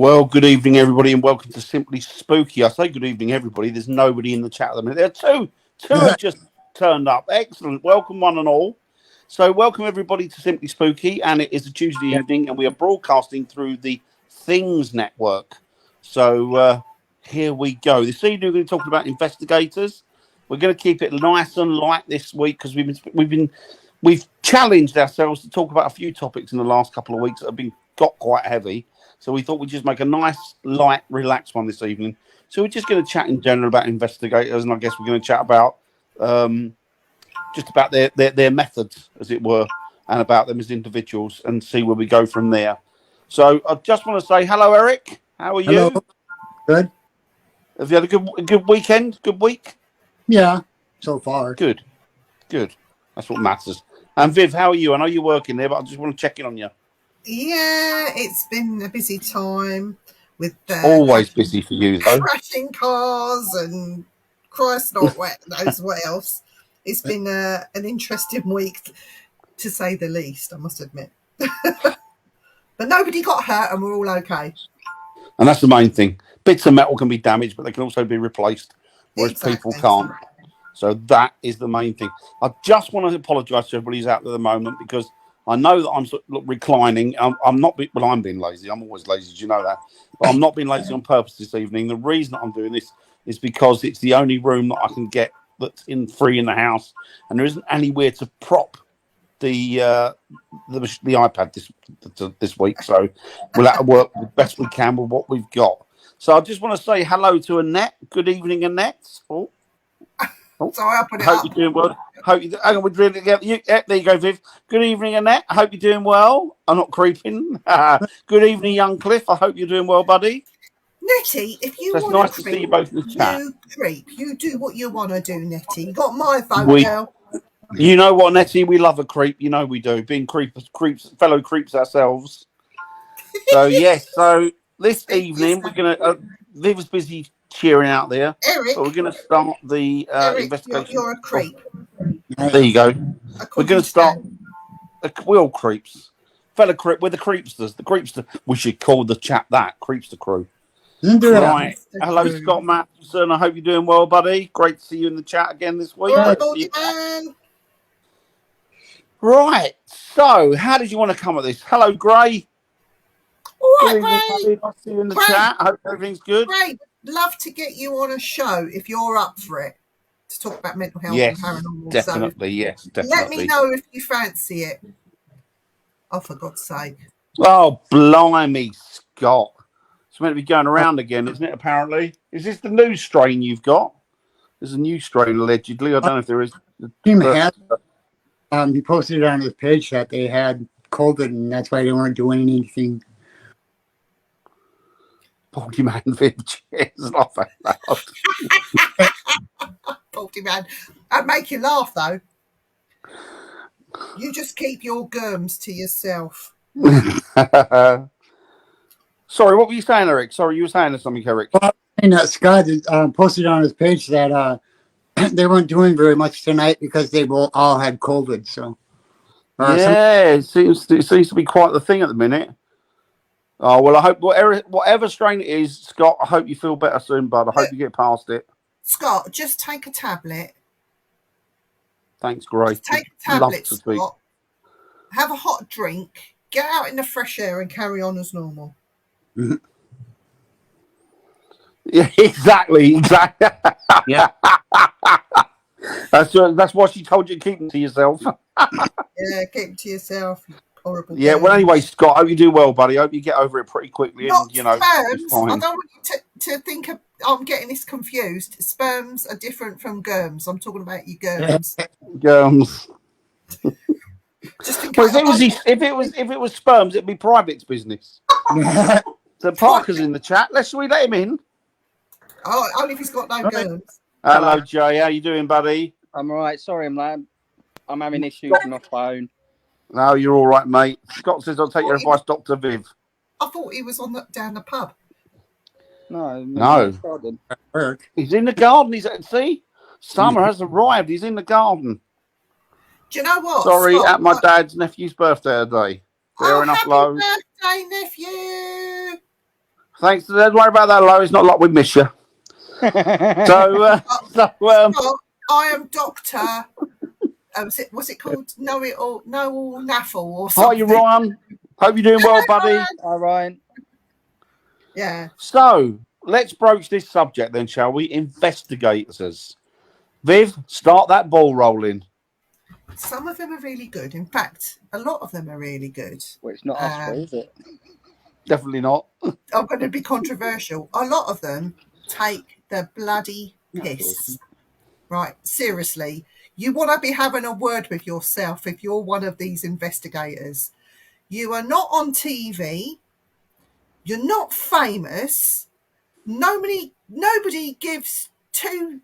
Well, good evening, everybody, and welcome to Simply Spooky. I say good evening, everybody. There's nobody in the chat at the minute. There are two have just turned up. Excellent. Welcome, one and all. So, welcome everybody to Simply Spooky, and it is a Tuesday evening, and we are broadcasting through the Things Network. So, here we go. This evening, we're going to talk about investigators. We're going to keep it nice and light this week because we've challenged ourselves to talk about a few topics in the last couple of weeks that have got quite heavy. So we thought we'd just make a nice, light, relaxed one this evening. So we're just going to chat in general about investigators, and I guess we're going to chat about just about their methods, as it were, and about them as individuals, and see where we go from there. So I just want to say hello, Eric. How are you? Hello. Good. Have you had a good weekend? Good week? Yeah, so far. Good. That's what matters. And Viv, how are you? I know you're working there, but I just want to check in on you. Yeah, it's been a busy time with always busy for you, though. Crashing cars and Christ knows what else. It's been an interesting week, to say the least, I must admit. But nobody got hurt and we're all okay. And that's the main thing. Bits of metal can be damaged, but they can also be replaced, whereas people can't. So that is the main thing. I just want to apologise to everybody who's out there at the moment because I know that I'm sort of reclining. I'm not. Well, I'm being lazy. I'm always lazy. Do you know that? But I'm not being lazy on purpose this evening. The reason that I'm doing this is because it's the only room that I can get that's free in the house, and there isn't anywhere to prop the iPad this week. So we'll have to work the best we can with what we've got. So I just want to say hello to Annette. Good evening, Annette. Sorry, I put it hope you're doing well. There you go, Viv. Good evening, Annette. I hope you're doing well. I'm not creeping. Good evening, young Cliff. I hope you're doing well, buddy. Nettie, if you want nice to see you both in the chat. You creep. You do what you want to do, Nettie. You got my vote, girl. You know what, Nettie? We love a creep. You know we do. Being fellow creeps ourselves. So yes. So this evening we're gonna. Viv was busy cheering out there. Eric, but we're going to start the investigation. You're a creep. There you go. We're going to start. We're all creeps. Fellow creep. We're the creepsters. The creepster. We should call the chat that. Creepster crew. Right. Hello, Scott Mattson. I hope you're doing well, buddy. Great to see you in the chat again this week. Right. So, how did you want to come at this? Hello, Gray. All right, Gray. Nice to see you in the chat. I hope everything's good. Great. Love to get you on a show if you're up for it to talk about mental health and paranormal. Definitely, yes, definitely. Let me know if you fancy it. Oh, for God's sake! Oh, blimey, Scott! It's meant to be going around again, isn't it? Apparently, is this the new strain you've got? There's a new strain allegedly. I don't know if there is. He posted it on his page that they had COVID, and that's why they weren't doing anything. Baldy-Man Viv, cheers, laugh out loud. Baldy-Man. I'd make you laugh, though. You just keep your germs to yourself. Sorry, what were you saying, Eric? Sorry, you were saying something, Eric. Well, Scott posted on his page that they weren't doing very much tonight because they all had COVID. So, it seems to be quite the thing at the minute. Oh, well, I hope whatever strain it is, Scott, I hope you feel better soon, bud. I hope you get past it. Scott, just take a tablet. Thanks, Gray. Take a tablet, Scott. Have a hot drink. Get out in the fresh air and carry on as normal. Yeah, exactly. Yeah. That's what she told you to keep them to yourself. Yeah, keep them to yourself. Horrible. Yeah, well, anyway, Scott, I hope you do well, buddy. I hope you get over it pretty quickly. Not and, sperms. I don't want you to think I'm getting this confused. Sperms are different from germs. I'm talking about your germs. Germs. Just in well, case if it was sperms, it'd be Private's business. So Parker's in the chat. Should we let him in? Oh, only if he's got no germs. Hello, Jay. How you doing, buddy? I'm all right. Sorry, I'm having issues with my phone. No, you're all right, mate. Scott says I'll take your advice, Dr. Viv. I thought he was down the pub. No. He's in the garden. See? Summer has arrived. He's in the garden. Do you know what? Sorry, Scott, at my dad's nephew's birthday today. Fair enough, happy Low. Birthday, nephew. Thanks. Don't worry about that, Lo. It's not like we miss you. So, Scott, I am Doctor. What's it called? Know it all, Naffle or hi, something. you Ryan. Hope you're doing well, buddy. All right. Yeah. So, let's broach this subject then, shall we? Investigators. Viv, start that ball rolling. Some of them are really good. In fact, a lot of them are really good. Well, it's not us three, is it? Definitely not. I'm going to be controversial. A lot of them take the bloody piss. Right, seriously. You want to be having a word with yourself if you're one of these investigators. You are not on TV. You're not famous. Nobody gives two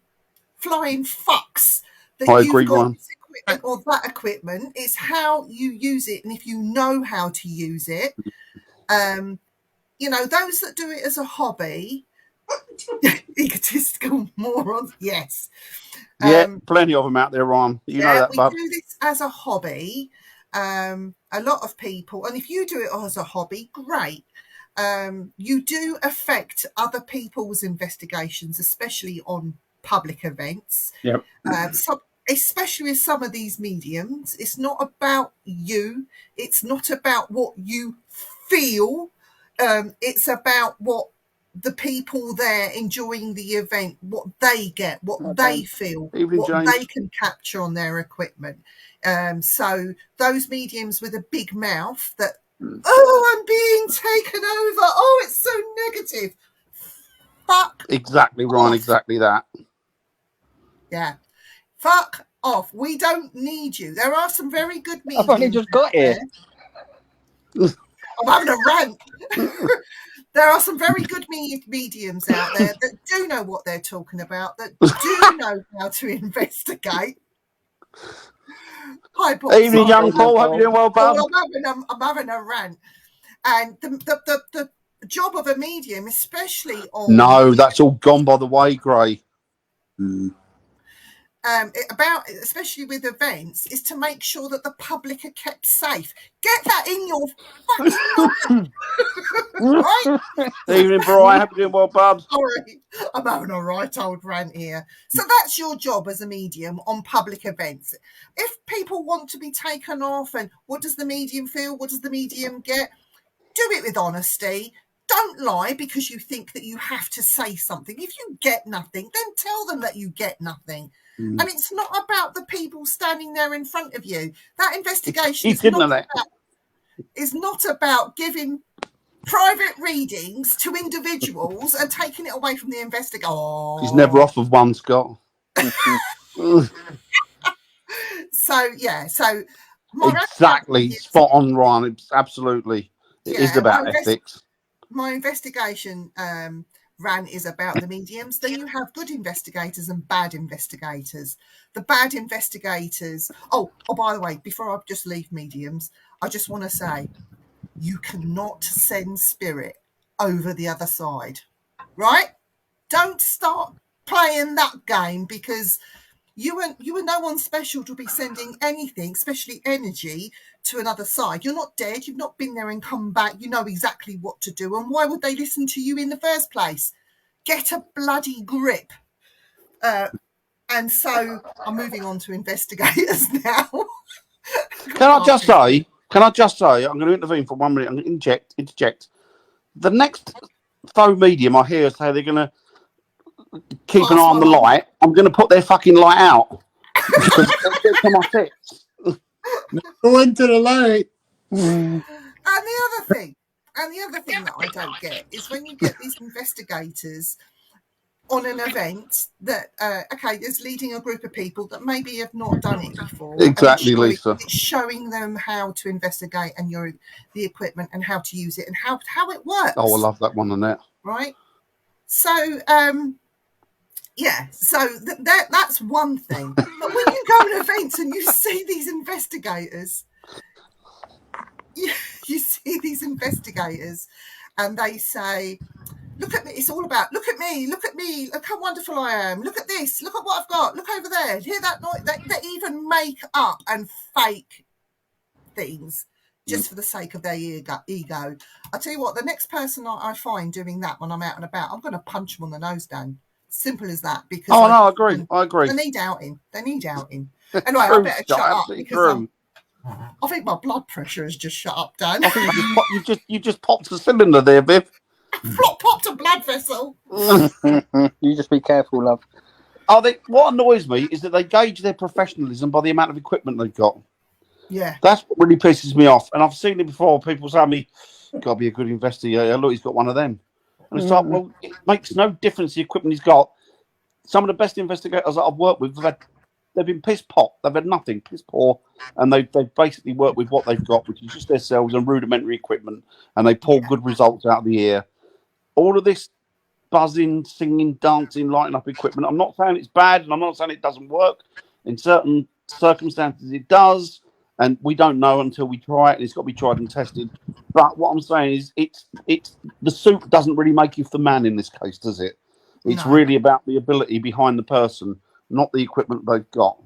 flying fucks that I you've agree, got Ron. this equipment or that equipment. It's how you use it and if you know how to use it. Those that do it as a hobby, egotistical morons, yes. Yeah, plenty of them out there, Ron. You know that, we bud. do this as a hobby. A lot of people, and if you do it as a hobby, great. You do affect other people's investigations, especially on public events. Yep. Especially with some of these mediums, it's not about you. It's not about what you feel. It's about what the people there enjoying the event, what they get, what they feel, Evening, what James. they can capture on their equipment. So those mediums with a big mouth that, oh, I'm being taken over. Oh, it's so negative. Fuck. Exactly, Ryan. Exactly that. Yeah. Fuck off. We don't need you. There are some very good mediums. I've only just got here. I'm having a rant. There are some very good mediums out there that do know what they're talking about, that do know how to investigate. Hi, Paul. Evening, young Paul. Hope you're doing well, bud. I'm having a rant. And the job of a medium, especially on... No, that's all gone by the way, Gray. Especially with events, is to make sure that the public are kept safe. Get that in your fucking right? Evening, Brian. Hope you're doing well, bud. Sorry, I'm having a right old rant here. So that's your job as a medium on public events. If people want to be taken off, and what does the medium feel? What does the medium get? Do it with honesty. Don't lie because you think that you have to say something. If you get nothing, then tell them that you get nothing. And it's not about the people standing there in front of you. That investigation is not about giving private readings to individuals and taking it away from the investigator. Oh. He's never off of one, Scott. So exactly. Spot on, Ryan. It's absolutely. It is about ethics. My investigation rant is about the mediums. Then you have good investigators and bad investigators. The bad investigators. Oh, by the way, before I just leave mediums, I just want to say, you cannot send spirit over the other side, right? Don't start playing that game because you are no one special to be sending anything, especially energy, to another side. You're not dead. You've not been there and come back. You know exactly what to do. And why would they listen to you in the first place? Get a bloody grip. And so I'm moving on to investigators now. Can I just say, I'm going to intervene for 1 minute. I'm going to interject. The next faux medium I hear say they're going to keep an eye on the light. I'm going to put their fucking light out. Go into the light. And the other thing that I don't get is when you get these investigators on an event that, is leading a group of people that maybe have not done it before. Exactly, Lisa. It's showing them how to investigate and the equipment and how to use it and how it works. Oh, I love that one on that. Right? So, that's one thing. But when you go to events and you see these investigators, you see these investigators and they say, look at me, it's all about, look at me, look how wonderful I am, look at this, look at what I've got, look over there, hear that noise. They even make up and fake things just for the sake of their ego. I tell you what, the next person I find doing that when I'm out and about, I'm going to punch them on the nose, Dan. Simple as that. Because I agree. I agree. They need outing. Anyway, True, I better Scott, shut up absolutely because true. I think my blood pressure has just shut up, Dan. I think you just popped a cylinder there, Viv. Flop popped a blood vessel. You just be careful, love. What annoys me is that they gauge their professionalism by the amount of equipment they've got. Yeah. That's what really pisses me off. And I've seen it before. People say to me, got to be a good investigator. Look, he's got one of them. And it's like, well, it makes no difference the equipment he's got. Some of the best investigators that I've worked with, they've been piss pot. They've had nothing, piss poor. And they've basically worked with what they've got, which is just themselves and rudimentary equipment. And they pull good results out of the air. All of this buzzing, singing, dancing, lighting up equipment. I'm not saying it's bad, and I'm not saying it doesn't work. In certain circumstances, it does. And we don't know until we try it, and it's got to be tried and tested. But what I'm saying is, it's the suit doesn't really make you the man in this case, does it? It's really about the ability behind the person, not the equipment they've got.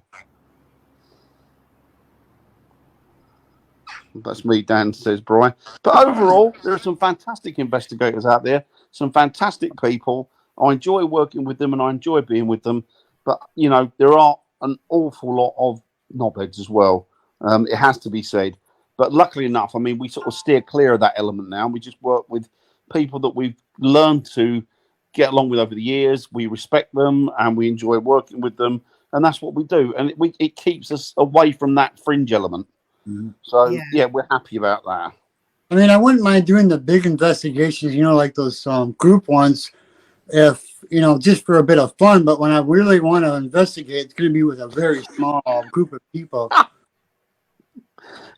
That's me, Dan, says Brian. But overall, there are some fantastic investigators out there, some fantastic people. I enjoy working with them, and I enjoy being with them. But, you know, there are an awful lot of knobheads as well. It has to be said. But luckily enough, I mean, we sort of steer clear of that element now. We just work with people that we've learned to get along with over the years. We respect them and we enjoy working with them. And that's what we do. And it keeps us away from that fringe element. Mm-hmm. So, yeah, we're happy about that. I mean, I wouldn't mind doing the big investigations, you know, like those group ones, if, you know, just for a bit of fun. But when I really want to investigate, it's going to be with a very small group of people.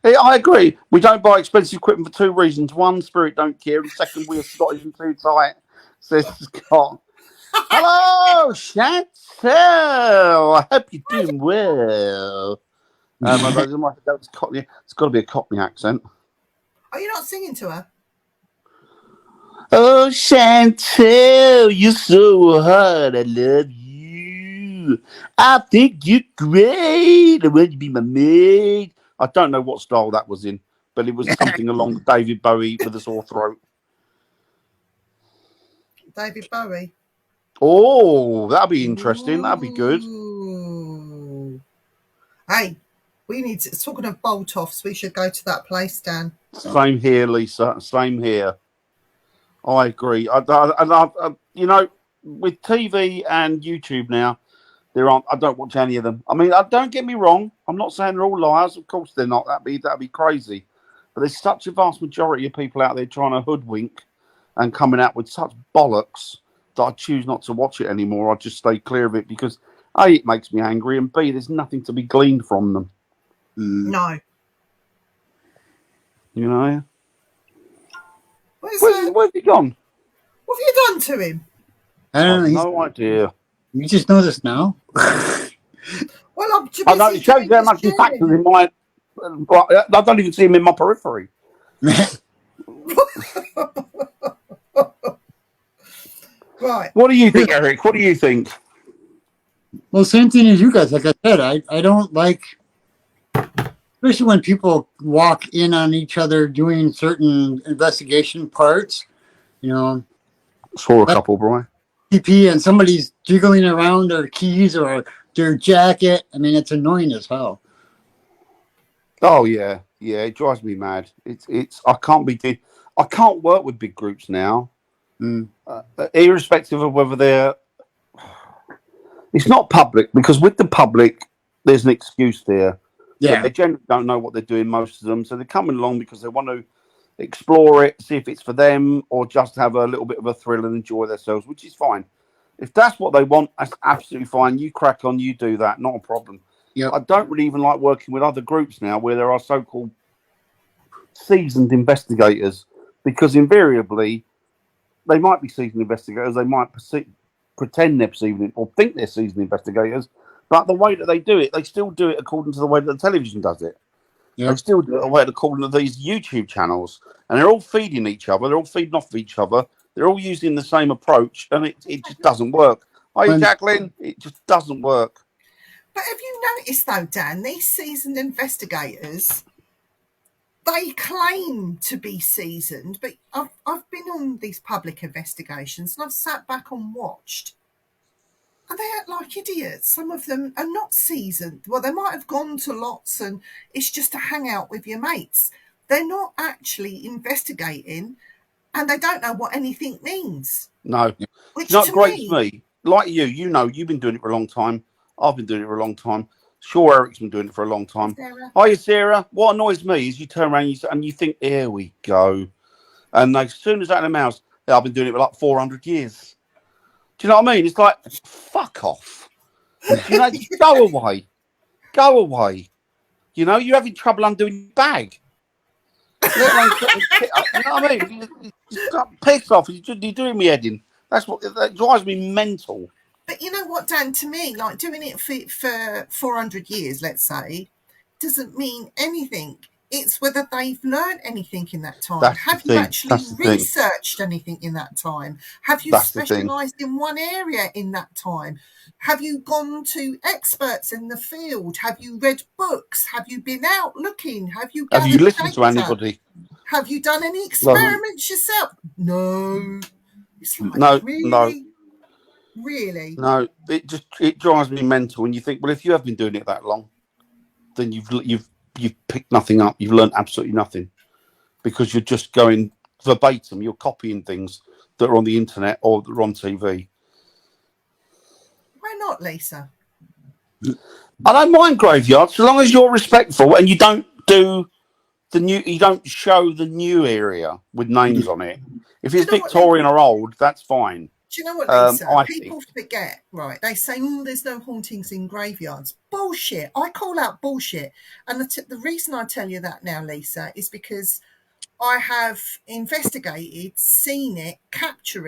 I agree. We don't buy expensive equipment for two reasons. One, Spirit don't care. And second, we're Scottish and too tight, says Scott. Hello, Chantel. I hope you're doing well. It's got to be a Cockney accent. Are you not singing to her? Oh, Chantel, you're so hot. I love you. I think you're great. I want you to be my maid. I don't know what style that was in, but it was something along David Bowie with a sore throat. David Bowie. Oh, that'd be interesting. That'd be good. Hey, we need to, talking of bolt offs, we should go to that place, Dan. Same here, Lisa. Same here. I agree. You know, with TV and YouTube now, I don't watch any of them. I mean, don't get me wrong. I'm not saying they're all liars. Of course they're not. That'd be crazy. But there's such a vast majority of people out there trying to hoodwink and coming out with such bollocks that I choose not to watch it anymore. I just stay clear of it because A, it makes me angry, and B, there's nothing to be gleaned from them. No. You know? Where's he gone? What have you done to him? I don't know. No idea. You just noticed now. Well, I know it shows how much he factors in my. I don't even see him in my periphery. Right. What do you think, Eric? What do you think? Well, same thing as you guys. Like I said, I don't like, especially when people walk in on each other doing certain investigation parts. You know, Saw a couple, Brian. PP and somebody's jiggling around their keys or their jacket. I mean, it's annoying as hell. Oh yeah, it drives me mad. I can't work with big groups now, irrespective of whether they're. It's not public because with the public, there's an excuse there. Yeah, they generally don't know what they're doing. Most of them, so they're coming along because they want to explore it, see if it's for them, or just have a little bit of a thrill and enjoy themselves, which is fine. If that's what they want, that's absolutely fine. You crack on, you do that, not a problem. Yep. I don't really even like working with other groups now where there are so-called seasoned investigators, because invariably they might be seasoned investigators, they might pretend they're seasoned or think they're seasoned investigators, but the way that they do it, they still do it according to the way that the television does it. Yep. They still do it according to these YouTube channels, and they're all feeding each other. They're all feeding off of each other. They're all using the same approach, and it just doesn't work. Hi, Jacqueline. It just doesn't work. But have you noticed, though, Dan, these seasoned investigators, they claim to be seasoned, but I've been on these public investigations and I've sat back and watched. And they act like idiots. Some of them are not seasoned. Well, they might have gone to lots and it's just to hang out with your mates. They're not actually investigating and they don't know what anything means. No. Which Not to great me, to me. Like you know, you've been doing it for a long time. I've been doing it for a long time. Sure, Eric's been doing it for a long time. Sarah, Hiya, Sarah. What annoys me is you turn around and you think, here we go. And as soon as that in the mouth, I've been doing it for like 400 years. Do you know what I mean? It's like, fuck off. You know, just go away. Go away. You know, you're having trouble undoing your bag. You know what I mean? Just piss off. You're doing me head in. That drives me mental. but you know what, Dan, to me, like doing it for 400 years, let's say, doesn't mean anything. It's whether they've learned anything in that time. That's Have the you thing. actually That's the thing. researched anything in that time? Have you That's the thing. specialised in one area in that time? Have you gone to experts in the field? Have you read books? Have you been out looking? Have you Have you gathered listened to data? anybody? Have you done any experiments yourself? No. It's like, No, really? Really? No, it drives me mental. And you think, well, if you have been doing it that long, then you've picked nothing up. You've learned absolutely nothing because you're just going verbatim. You're copying things that are on the internet or that are on TV. Why not, Lisa? I don't mind graveyards so long as you're respectful and you don't do you don't show the new area with names on it. If it's Victorian or old, that's fine. Do you know what, Lisa? I People forget, right? They say, there's no hauntings in graveyards. Bullshit. I call out bullshit. And the reason I tell you that now, Lisa, is because I have investigated, seen it, captured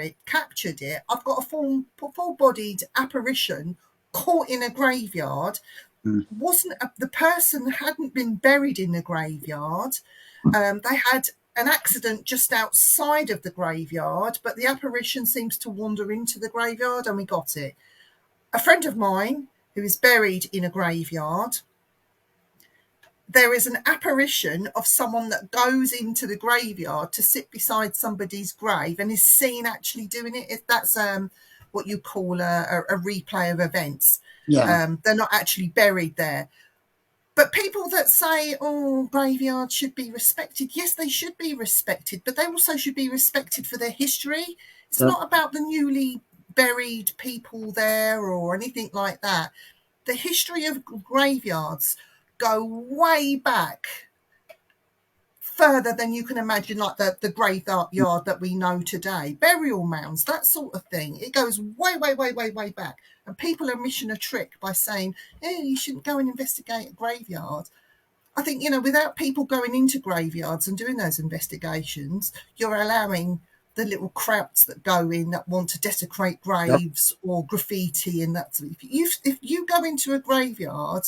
it. I've got a full-bodied apparition caught in a graveyard. The person hadn't been buried in the graveyard. They had an accident just outside of the graveyard, but the apparition seems to wander into the graveyard, and we got it. A friend of mine who is buried in a graveyard, there is an apparition of someone that goes into the graveyard to sit beside somebody's grave and is seen actually doing it. That's what you call a replay of events. Yeah. They're not actually buried there. But people that say, graveyards should be respected, yes, they should be respected, but they also should be respected for their history. It's not about the newly buried people there or anything like that. The history of graveyards go way back, further than you can imagine, like the graveyard that we know today, burial mounds, that sort of thing. It goes way, way, way, way, way back. And people are missing a trick by saying, you shouldn't go and investigate a graveyard. I think, without people going into graveyards and doing those investigations, you're allowing the little crowds that go in that want to desecrate graves or graffiti and that. If you go into a graveyard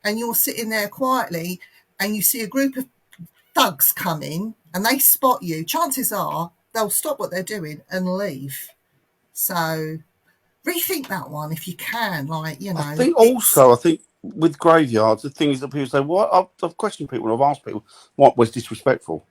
and you're sitting there quietly and you see a group of thugs come in and they spot you, chances are they'll stop what they're doing and leave. So rethink that one if you can. I think with graveyards, the thing is that people say, well, I've questioned people and I've asked people what was disrespectful.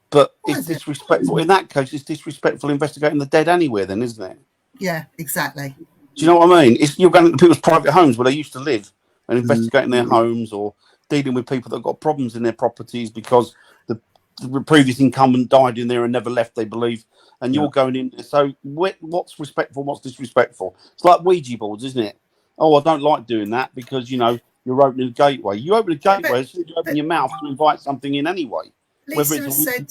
But it's disrespectful. In that case, it's disrespectful investigating the dead anywhere then, isn't it? Yeah, exactly. Do you know what I mean? You're going to people's private homes where they used to live and investigating their homes or dealing with people that have got problems in their properties because the previous incumbent died in there and never left, they believe, and you're going in there. So what's respectful, what's disrespectful? It's like Ouija boards, isn't it? Oh, I don't like doing that because, you're opening a gateway. You open a gateway as soon as you open your mouth to invite something in anyway. Lisa has said,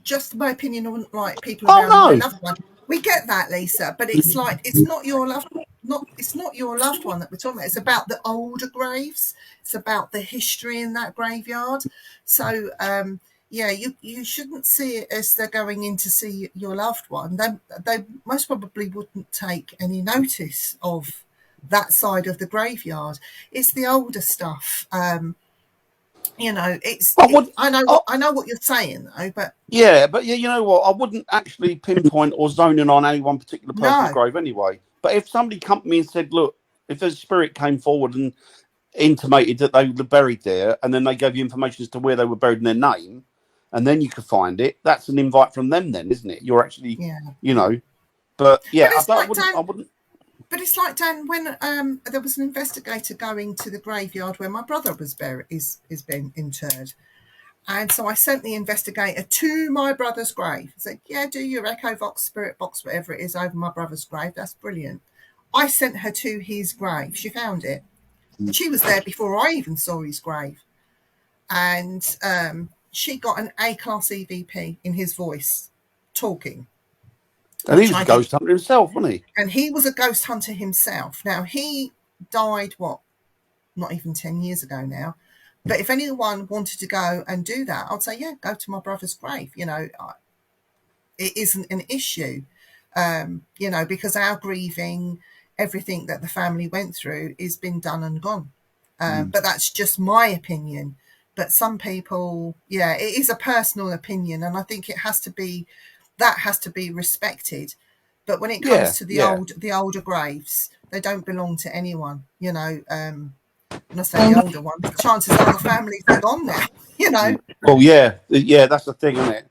just my opinion on like people around my loved one. We get that, Lisa, but it's like it's not your loved one that we're talking about. It's about the older graves. It's about the history in that graveyard. So you shouldn't see it as they're going in to see your loved one. They most probably wouldn't take any notice of that side of the graveyard. It's the older stuff. I know what you're saying though, but you know what? I wouldn't actually pinpoint or zone in on any one particular person's grave anyway. But if somebody come to me and said, "Look, if a spirit came forward and intimated that they were buried there, and then they gave you information as to where they were buried in their name, and then you could find it. That's an invite from them, then, isn't it? You're actually, Yeah. you know. But yeah, But it's I like wouldn't. But it's like, Dan, when there was an investigator going to the graveyard where my brother was buried, is being interred. And so I sent the investigator to my brother's grave. I said, yeah, do your Echo Vox, Spirit Box, whatever it is, over my brother's grave. That's brilliant. I sent her to his grave. She found it. And she was there before I even saw his grave. And she got an A-class EVP in his voice, talking. And he was a ghost hunter himself, wasn't he? And he was a ghost hunter himself. Now, he died, not even 10 years ago now. But if anyone wanted to go and do that, I'd say, yeah, go to my brother's grave. You know, it isn't an issue, you know, because our grieving, everything that the family went through is been done and gone. But that's just my opinion. But some people, yeah, it is a personal opinion. And I think that has to be respected. But when it comes to the older graves, they don't belong to anyone, you know. And I say the older ones, chances are the families are gone now, you know. Well, yeah, that's the thing, isn't it?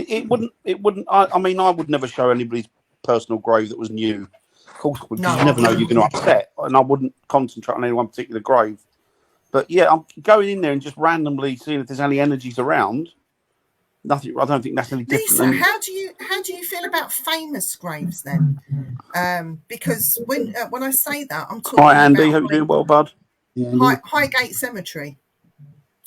It wouldn't. I mean, I would never show anybody's personal grave that was new. Of course, because you never know you're going to upset, and I wouldn't concentrate on any one particular grave. But yeah, I'm going in there and just randomly seeing if there's any energies around. Nothing. I don't think that's any different. Lisa, how do you feel about famous graves then? Because when I say that, I'm talking Hi, Andy. about Hope you're doing well, bud. Highgate Cemetery,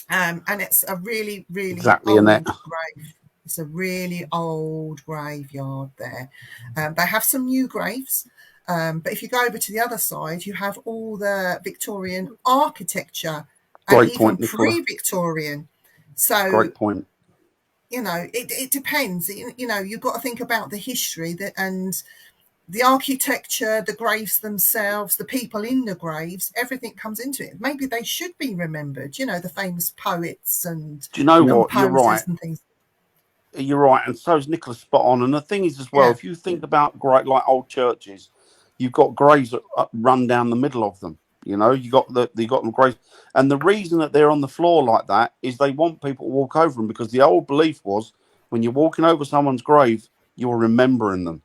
and it's a really, really old grave. It's a really old graveyard there. They have some new graves, but if you go over to the other side, you have all the Victorian architecture and even pre-Victorian. So, great point. You know, it depends. You know, you've got to think about the history and the architecture, the graves themselves, the people in the graves, everything comes into it. Maybe they should be remembered, you know, the famous poets and do you know what? You're right. And things. You're right, and so is Nicholas spot on. And the thing is as well, if you think about great like old churches, you've got graves that run down the middle of them. You know, you got them graves, and the reason that they're on the floor like that is they want people to walk over them, because the old belief was when you're walking over someone's grave, you're remembering them.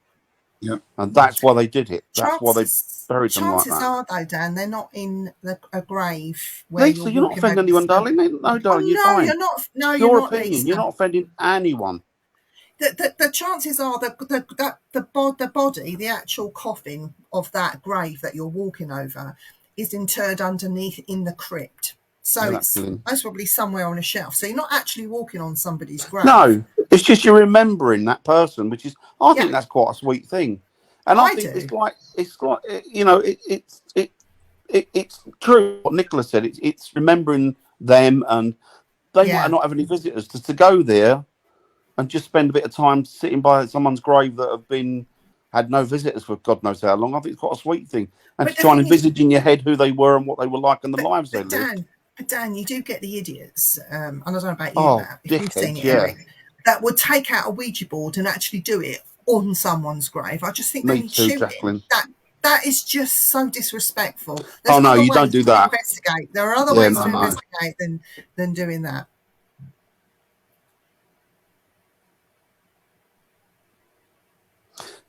Yeah, and that's why they did it. That's why they buried them like that. Chances are, though, Dan, they're not in a grave. Lisa, you're not offending anyone, darling. No, darling, you're fine. You're not. No, your you're opinion. Not, Lisa. You're not offending anyone. The chances are that the body, the actual coffin of that grave that you're walking over, is interred underneath in the crypt. So it's most probably somewhere on a shelf. So you're not actually walking on somebody's grave. No, it's just you're remembering that person, which is, I think that's quite a sweet thing. And I think it's like you know, it's true what Nicholas said. It's remembering them, and they might not have any visitors to go there and just spend a bit of time sitting by someone's grave that had no visitors for God knows how long. I think it's quite a sweet thing. And to try and envisage in your head who they were and what they were like and the lives they lived. Dan, you do get the idiots, and I don't know about you, if you've seen it, Eric, that would take out a Ouija board and actually do it on someone's grave. I just think they need to shoot it. That is just so disrespectful. No, you don't do that. Investigate. There are other ways to investigate than doing that.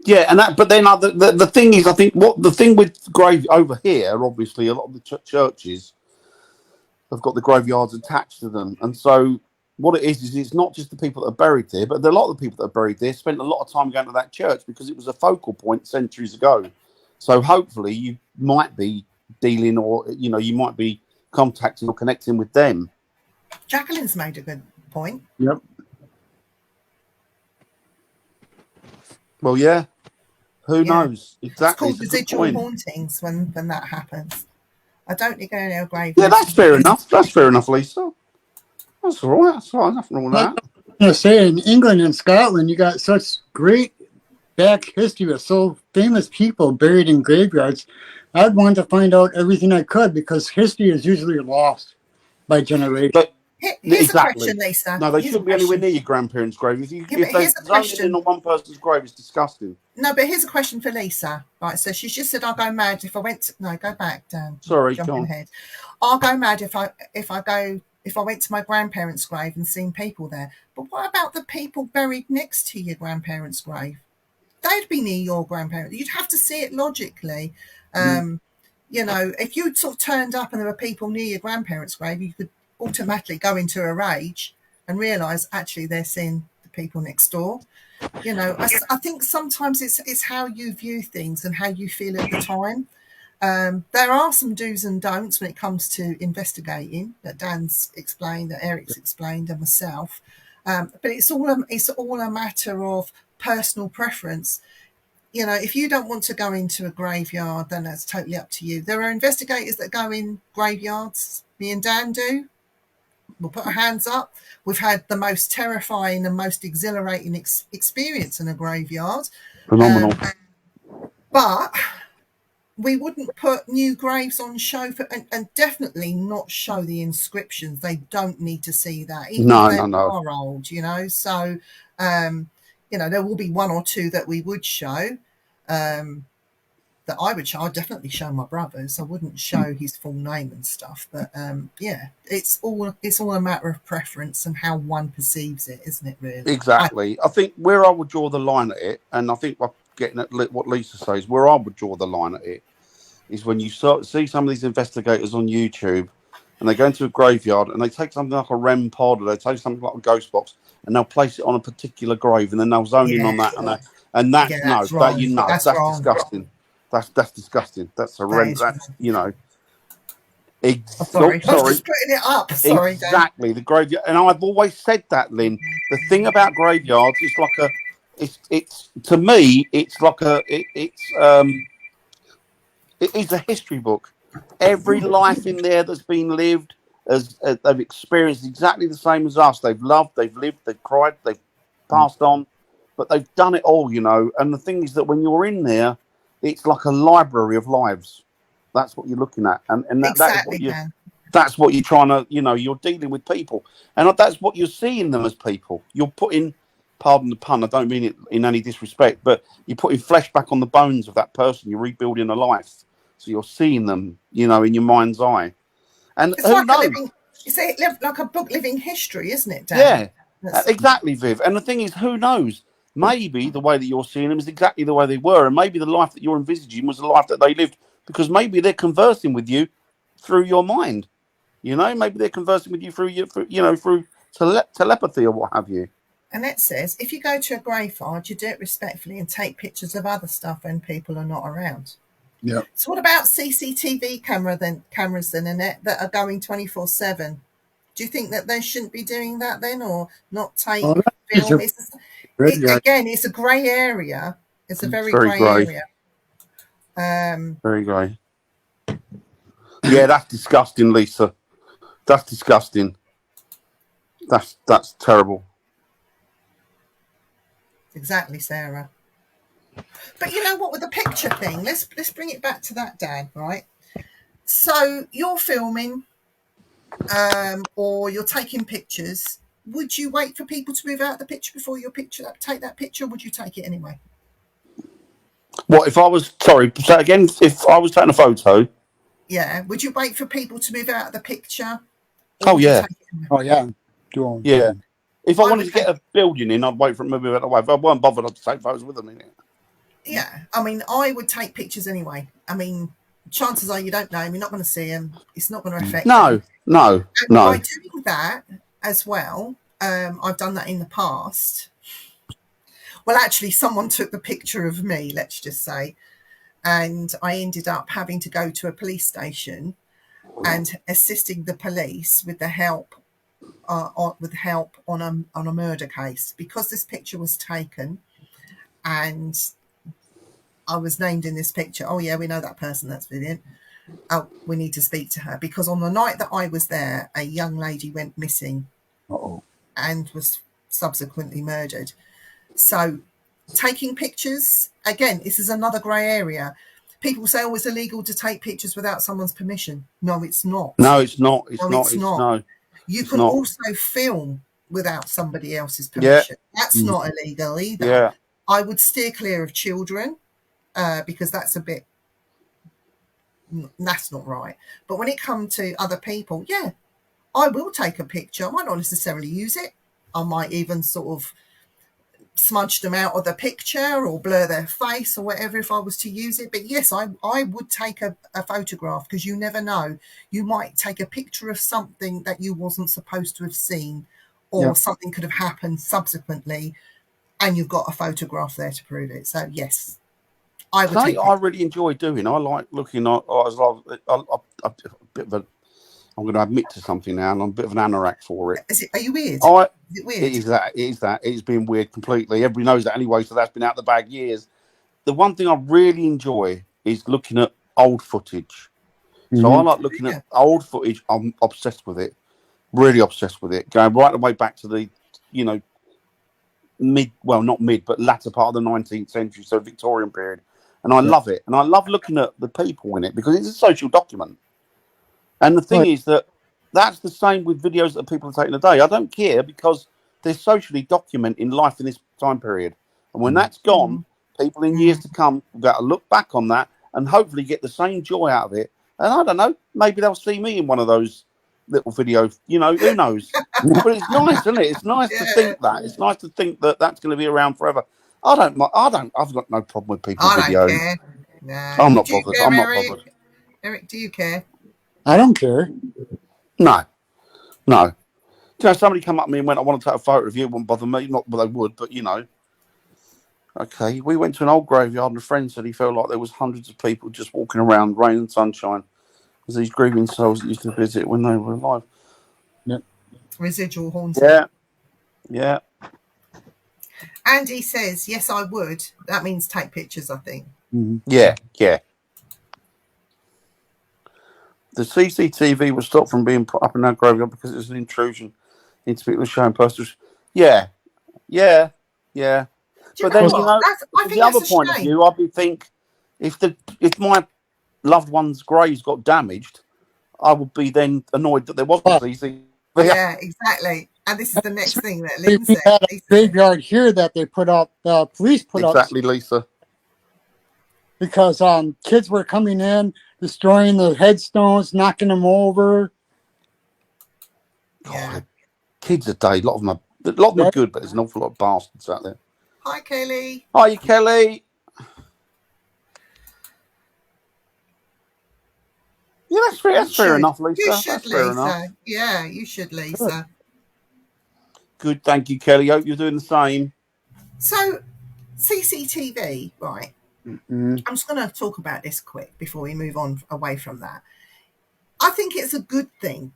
Yeah, and but then the thing is, I think the thing with grave over here, obviously, a lot of the churches have got the graveyards attached to them, and so what it is it's not just the people that are buried there, but a lot of the people that are buried there spent a lot of time going to that church because it was a focal point centuries ago. So hopefully, you might be dealing, or you might be contacting or connecting with them. Jacqueline's made a good point. Yep. Well, yeah. Who knows? Exactly. It's called residual hauntings when that happens. I don't think going to a grave. Yeah, that's fair enough. That's fair enough, Lisa. That's all right. That's all right. Nothing wrong with that. I was going to say, in England and Scotland, you got such great back history with so famous people buried in graveyards. I'd want to find out everything I could, because history is usually lost by generations. Here's a Exactly. question, Lisa. No, they Here's a shouldn't be anywhere question. near your grandparents' grave. If Yeah, if but they're here's a zoning question. in on one person's grave, it's disgusting. No, but here's a question for Lisa. Right, so she's just said, "I'll go mad if I went." No, go back, Dan. Sorry, Jumping come on. ahead. I'll go mad if I went to my grandparents' grave and seen people there. But what about the people buried next to your grandparents' grave? They'd be near your grandparents. You'd have to see it logically. You know, if you sort of turned up and there were people near your grandparents' grave, you could automatically go into a rage and realise actually they're seeing the people next door. You know, I think sometimes it's how you view things and how you feel at the time. There are some do's and don'ts when it comes to investigating that Dan's explained, that Eric's explained, and myself. But it's all a matter of personal preference. You know, if you don't want to go into a graveyard, then that's totally up to you. There are investigators that go in graveyards. Me and Dan do. We'll put our hands up. We've had the most terrifying and most exhilarating experience in a graveyard. Phenomenal. But we wouldn't put new graves on show and definitely not show the inscriptions. They don't need to see that, even if they are old, you know. So, you know, there will be one or two that we would show, that I would show. I'd definitely show my brothers. I wouldn't show his full name and stuff. But yeah, it's all a matter of preference and how one perceives it, isn't it? Really, Exactly. I think where I would draw the line at it, and I think I'm getting at what Lisa says, where I would draw the line at it is when you see some of these investigators on YouTube and they go into a graveyard and they take something like a REM pod or they take something like a ghost box and they'll place it on a particular grave and then they'll zone in on that and that's disgusting. That's disgusting. That's horrendous. That's, you know. Sorry, I was just putting it up. Sorry, exactly. Dan. The graveyard, and I've always said that, Lynn. The thing about graveyards is like it's to me, it's like it is a history book. Every life in there that's been lived, as they've experienced exactly the same as us. They've loved, they've lived, they've cried, they've passed on, but they've done it all, you know. And the thing is that when you're in there, it's like a library of lives. That's what you're looking at, and exactly, that's what you're trying to, you know, you're dealing with people, and that's what you're seeing them as people. You're putting, pardon the pun, I don't mean it in any disrespect, but you're putting flesh back on the bones of that person. You're rebuilding a life, so you're seeing them, you know, in your mind's eye. And it's who knows? It's like a book, living history, isn't it, Dan? Yeah, exactly, Viv. And the thing is, who knows? Maybe the way that you're seeing them is exactly the way they were, and maybe the life that you're envisaging was the life that they lived, because maybe they're conversing with you through your mind. You know, maybe they're conversing with you through telepathy or what have you. And it says, if you go to a graveyard, you do it respectfully and take pictures of other stuff when people are not around. Yeah. So what about CCTV cameras then, Annette, that are going 24/7? Do you think that they shouldn't be doing that then, or not take film? It's a grey area. It's a very grey area. Very grey. Yeah, that's disgusting, Lisa. That's disgusting. That's terrible. Exactly, Sarah. But you know what, with the picture thing, let's bring it back to that, Dan, right? So you're filming, or you're taking pictures. Would you wait for people to move out of the picture before take that picture, or would you take it anyway? What if I was again? If I was taking a photo, yeah, would you wait for people to move out of the picture? Oh yeah, Yeah. If I wanted to get a building in, I'd wait for it to move out of the way. If I weren't bothered, I'd take photos with them in it. Yeah, I mean, I would take pictures anyway. I mean, chances are you don't know him, you're not going to see him. It's not going to affect you. No. By doing that as well, I've done that in the past. Well, actually, someone took the picture of me, let's just say, and I ended up having to go to a police station and assisting the police with the help on a murder case, because this picture was taken and I was named in this picture. Oh yeah, we know that person. That's brilliant. Oh, we need to speak to her, because on the night that I was there, a young lady went missing and was subsequently murdered. So taking pictures, again, this is another grey area. People say, oh, it's illegal to take pictures without someone's permission. No, it's not. No, it's not. It's not. You It's can not. also film without somebody else's Yeah. permission. That's Mm. not illegal either. Yeah. I would steer clear of children because that's that's not right. But when it comes to other people, yeah, I will take a picture. I might not necessarily use it. I might even sort of smudge them out of the picture or blur their face or whatever if I was to use it. But yes, I would take a photograph, because you never know. You might take a picture of something that you wasn't supposed to have seen, or Yep. something could have happened subsequently, and you've got a photograph there to prove it. So yes, I would Something take I it. really enjoy doing. I like looking at. I'm a bit of a. I'm going to admit to something now, and I'm a bit of an anorak for it. Are you weird? Is it weird? It is that. It is that. It's been weird completely. Everybody knows that anyway, so that's been out the bag years. The one thing I really enjoy is looking at old footage. So I like looking at old footage. I'm obsessed with it. Really obsessed with it. Going right the way back to the, not mid, but latter part of the 19th century, so Victorian period. And I love it. And I love looking at the people in it because it's a social document. And the thing is that that's the same with videos that people are taking today. I don't care because they're socially documenting life in this time period. And when that's gone, people in years to come will be able to look back on that and hopefully get the same joy out of it. And I don't know, maybe they'll see me in one of those little videos. Who knows? But it's nice, isn't it? It's nice to think that. It's nice to think that that's going to be around forever. I've got no problem with people I don't videoing. care. No. I'm not Do you bothered. care, I'm not Eric? bothered. Eric, do you care? I don't care. No. Somebody come up to me and went, I want to take a photo of you. It wouldn't bother me. Not that they would, but Okay, we went to an old graveyard and a friend said he felt like there was hundreds of people just walking around, rain and sunshine, as these grieving souls that used to visit when they were alive. Yep. Residual haunting. Yeah. Andy says, yes, I would. That means take pictures, I think. Yeah. The CCTV was stopped from being put up in our graveyard because it was an intrusion into people's showing posters. Yeah. But then, I think the other that's a point of shame. view, I'd be think if my loved one's graves got damaged, I would be then annoyed that there wasn't CCTV. Yeah, exactly. And this is the next thing that Lynn We said. had a graveyard here that they put up, police put up. Exactly, Lisa. Because kids were coming in, destroying the headstones, knocking them over. God, kids today, a lot of them are good, but there's an awful lot of bastards out there. Hi, Kelly. Hi, Kelly. Yeah, that's fair enough, Lisa. You should, that's fair Lisa. enough. Yeah, you should, Lisa. Good, thank you, Kelly. Hope you're doing the same. So, CCTV, right? I'm just going to talk about this quick before we move on away from that. I think it's a good thing,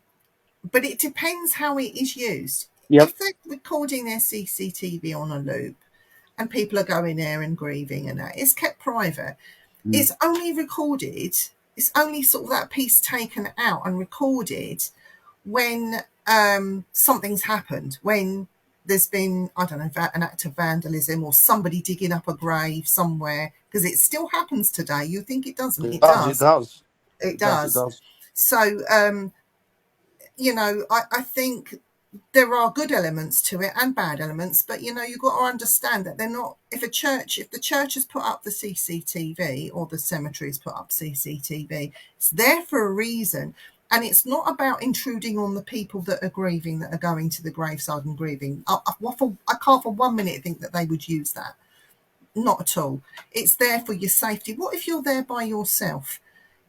but it depends how it is used. Yep. If they're recording their CCTV on a loop and people are going there and grieving and that, it's kept private. It's only recorded, it's only sort of that piece taken out and recorded when something's happened, when there's been, I don't know, an act of vandalism or somebody digging up a grave somewhere, because it still happens today. You think it doesn't? It does. It does. So, I think there are good elements to it and bad elements, but, you've got to understand that they're not, if the church has put up the CCTV or the cemetery has put up CCTV, it's there for a reason. And it's not about intruding on the people that are grieving, that are going to the graveside and grieving. I can't for 1 minute think that they would use that. Not at all. It's there for your safety. What if you're there by yourself?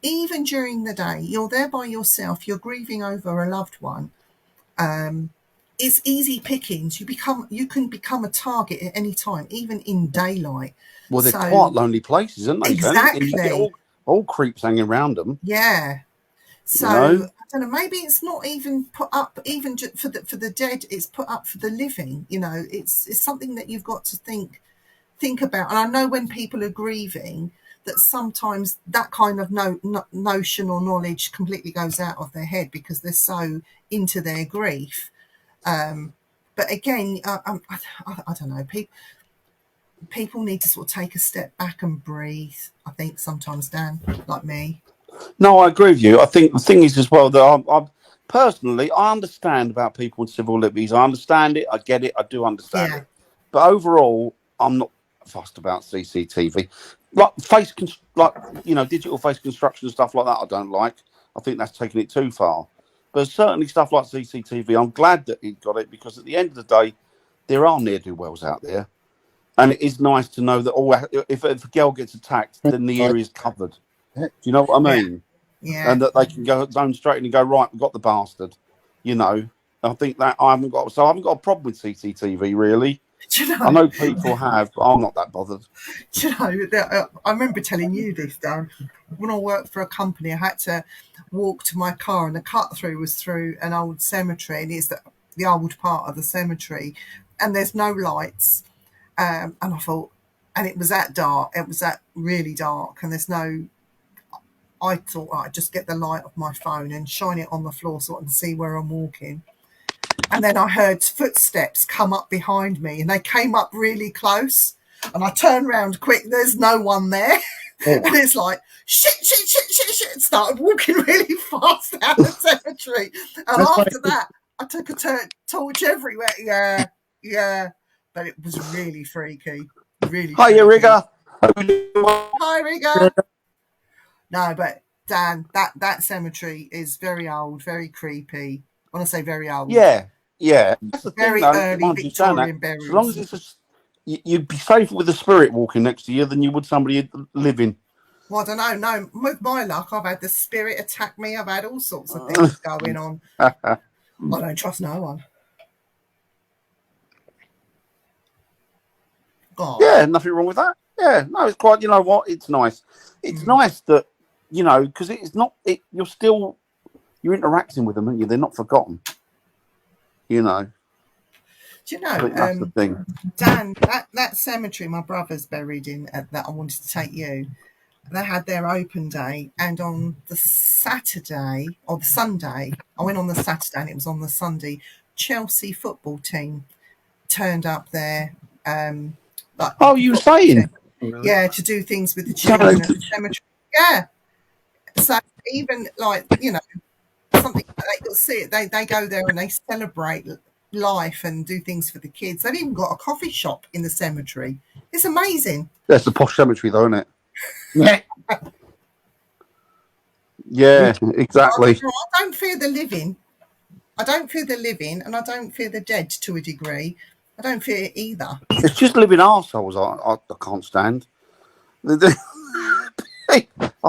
Even during the day, you're there by yourself, you're grieving over a loved one. It's easy pickings. You can become a target at any time, even in daylight. Well, they're quite lonely places, aren't they? Exactly. And you get all creeps hanging around them. Yeah. So I don't know. Maybe it's not even put up even for the dead. It's put up for the living. It's something that you've got to think about. And I know when people are grieving, that sometimes that kind of notion or knowledge completely goes out of their head because they're so into their grief. But again, I don't know. People need to sort of take a step back and breathe. I think sometimes, Dan, like me. No, I agree with you. I think the thing is as well that personally, I understand about people with civil liberties. I understand it. I get it. I do understand Yeah. it. But overall, I'm not fussed about CCTV. Like digital face construction and stuff like that. I don't like. I think that's taking it too far. But certainly stuff like CCTV, I'm glad that he got it, because at the end of the day, there are ne'er do wells out there, and it is nice to know that if a girl gets attacked, then the area is covered. Do you know what I mean? Yeah. And that they can go zone straight and go, right, we've got the bastard. You know, I think that I haven't got a problem with CCTV really. Do you know? I know people have, but I'm not that bothered. Do you know, I remember telling you this, Dan. When I worked for a company, I had to walk to my car, and the cut through was through an old cemetery, and it's the old part of the cemetery, and there's no lights. And I thought, and it was that dark. It was that really dark, and there's no. I thought I'd just get the light of my phone and shine it on the floor so I can see where I'm walking. And then I heard footsteps come up behind me, and they came up really close. And I turned around quick. There's no one there. Oh. And it's like, shit. Started walking really fast down the cemetery. And after that, I took a torch everywhere. Yeah. But it was really freaky. Really. Hiya, Rigger. Hi, Rigger. No, but Dan, that cemetery is very old, very creepy. When I say very old. Yeah. That's the very thing, early Victorian burials. As long as it's you'd be safer with a spirit walking next to you than you would somebody living. Well, I don't know. No, with my luck, I've had the spirit attack me. I've had all sorts of things going on. I don't trust no one. God. Yeah, nothing wrong with that. Yeah, no, it's quite. You know what? It's nice. It's nice that because it's not. You're interacting with them, aren't you? They're not forgotten. Do you know? That's the thing. Dan, that cemetery my brother's buried in that I wanted to take you. They had their open day, and on the Saturday or the Sunday, I went on the Saturday, and it was on the Sunday. Chelsea football team turned up there. You were saying? Yeah, to do things with the children at the cemetery. Yeah. So even something you'll see it. They go there and they celebrate life and do things for the kids. They've even got a coffee shop in the cemetery. It's amazing. That's the posh cemetery, though, isn't it? Yeah, exactly. I don't fear the living. And I don't fear the dead to a degree. I don't fear either. It's just living arseholes I can't stand. I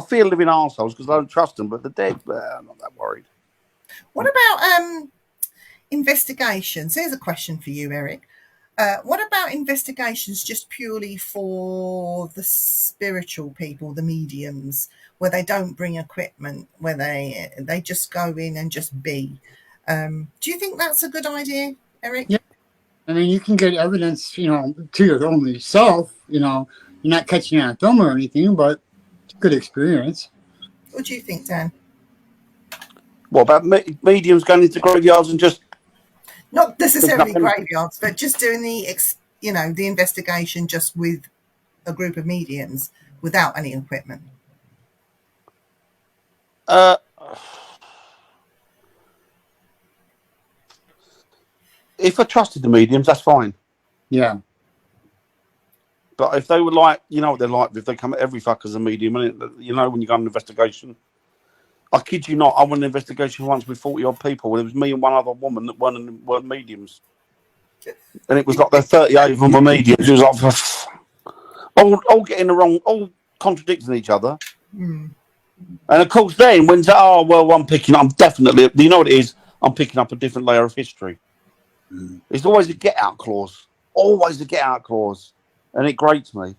fear living arseholes because I don't trust them, but the dead, I'm not that worried. What about investigations? Here's a question for you, Eric. What about investigations just purely for the spiritual people, the mediums, where they don't bring equipment, where they just go in and just be? Do you think that's a good idea, Eric? Yeah. I mean, you can get evidence, to your own self. You're not catching it on film or anything, but it's a good experience. What do you think, Dan? What about mediums going into graveyards and just... Not necessarily graveyards, but just doing the investigation just with a group of mediums without any equipment? If I trusted the mediums, that's fine. Yeah. But if they were like, what they're like, if they come at every fucker's a medium, when you go on an investigation. I kid you not, I went on an investigation once with 40-odd people. It was me and one other woman that weren't mediums. And it was like the 38 of them were mediums. It was like, all getting the wrong, all contradicting each other. Mm. And of course then, I'm definitely, you know what it is? I'm picking up a different layer of history. Mm. It's always a get-out clause. And it grates me.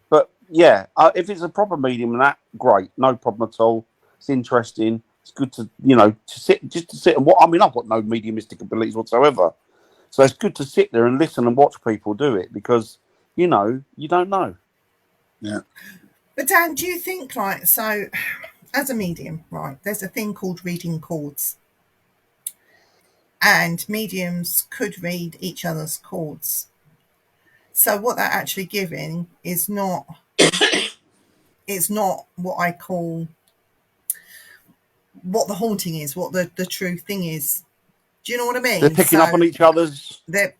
But yeah, if it's a proper medium and that, great. No problem at all. It's interesting. It's good to, to sit and watch. I mean, I've got no mediumistic abilities whatsoever. So it's good to sit there and listen and watch people do it because, you don't know. Yeah. But Dan, do you think, so as a medium, right, there's a thing called reading chords. And mediums could read each other's chords. So what they're actually giving is not what I call what the haunting is, what the true thing is. Do you know what I mean? They're picking up on each other's. They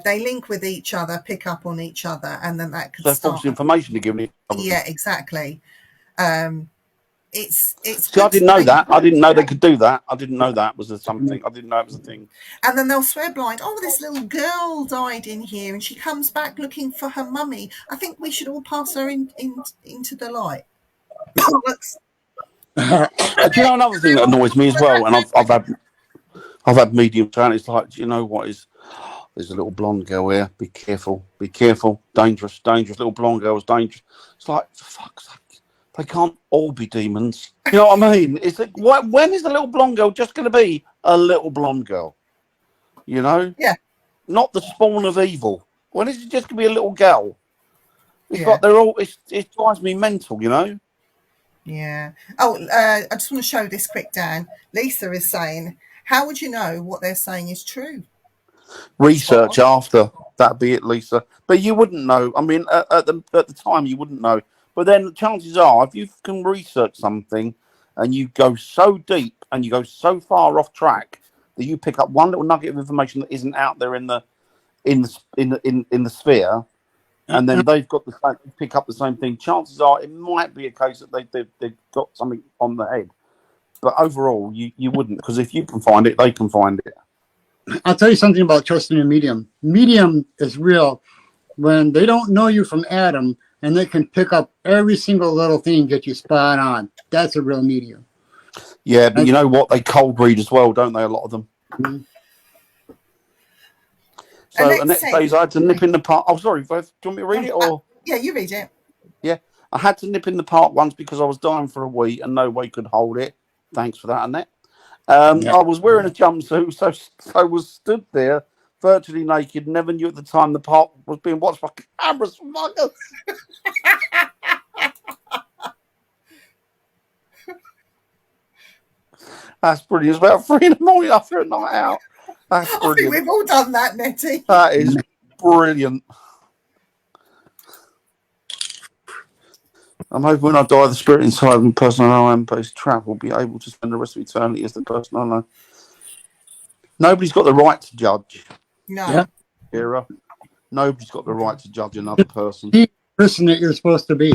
link with each other, pick up on each other, and then that could So start. false information they're giving each other. Yeah, exactly. It's See, I didn't know that. I didn't know they could do that. I didn't know that was something. I didn't know it was a thing. And then they'll swear blind. Oh, this little girl died in here, and she comes back looking for her mummy. I think we should all pass her into the light. Do you know another thing that annoys me as well? And I've had medium turn. It's like, do you know what is? There's a little blonde girl here. Be careful. Be careful. Dangerous. Dangerous. Little blonde girl's dangerous. It's like, for fuck's sake. They can't all be demons. You know what I mean? It's like, when is the little blonde girl just going to be a little blonde girl? You know? Yeah. Not the spawn of evil. When is it just going to be a little girl? It's Yeah. like they're all. It drives me mental. You know? Yeah. Oh, I just want to show this quick, Dan. Lisa is saying, how would you know what they're saying is true? Research after. That'd be it, Lisa. But you wouldn't know. I mean, at the time, you wouldn't know. But then the chances are, if you can research something and you go so deep and you go so far off track that you pick up one little nugget of information that isn't out there in the sphere, and then they've got pick up the same thing. Chances are, it might be a case that they've got something on the head. But overall, you wouldn't, because if you can find it, they can find it. I'll tell you something about trusting a medium. Medium is real when they don't know you from Adam and they can pick up every single little thing and get you spot on. That's a real medium. Yeah, but you know what? They cold read as well, don't they? A lot of them. Mm-hmm. So Annette says I had to nip in the park. Oh, sorry, do you want me to read it or? Yeah, you read it. Yeah, I had to nip in the park once because I was dying for a wee and no way could hold it. Thanks for that, Annette. I was wearing a jumpsuit, so was stood there virtually naked. Never knew at the time the park was being watched by cameras. Muggers. That's brilliant. It's about 3 a.m. after a night out. That's I think brilliant. we've all done that, Nettie. That is brilliant. I'm hoping when I die, the spirit inside of the person I am post trap will be able to spend the rest of eternity as the person I know. Nobody's got the right to judge. No. Yeah. Era. Nobody's got the right to judge another person. Be the person that you're supposed to be.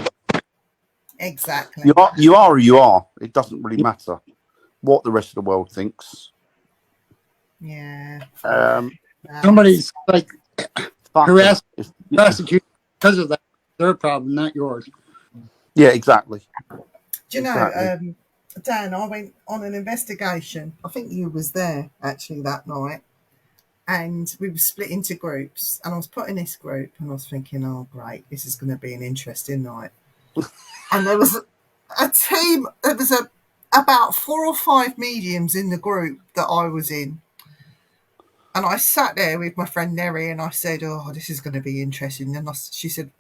Exactly. You are who you are. It doesn't really matter what the rest of the world thinks. Yeah. Somebody's like harassed, It's- prosecuted because of that. Their problem, not yours. Yeah, exactly. Do you know, Exactly. Dan, I went on an investigation. I think you was there actually that night. And we were split into groups. And I was put in this group and I was thinking, oh, great, this is going to be an interesting night. And there was a team, there was about 4 or 5 mediums in the group that I was in. And I sat there with my friend Neri and I said, oh, this is going to be interesting. And she said,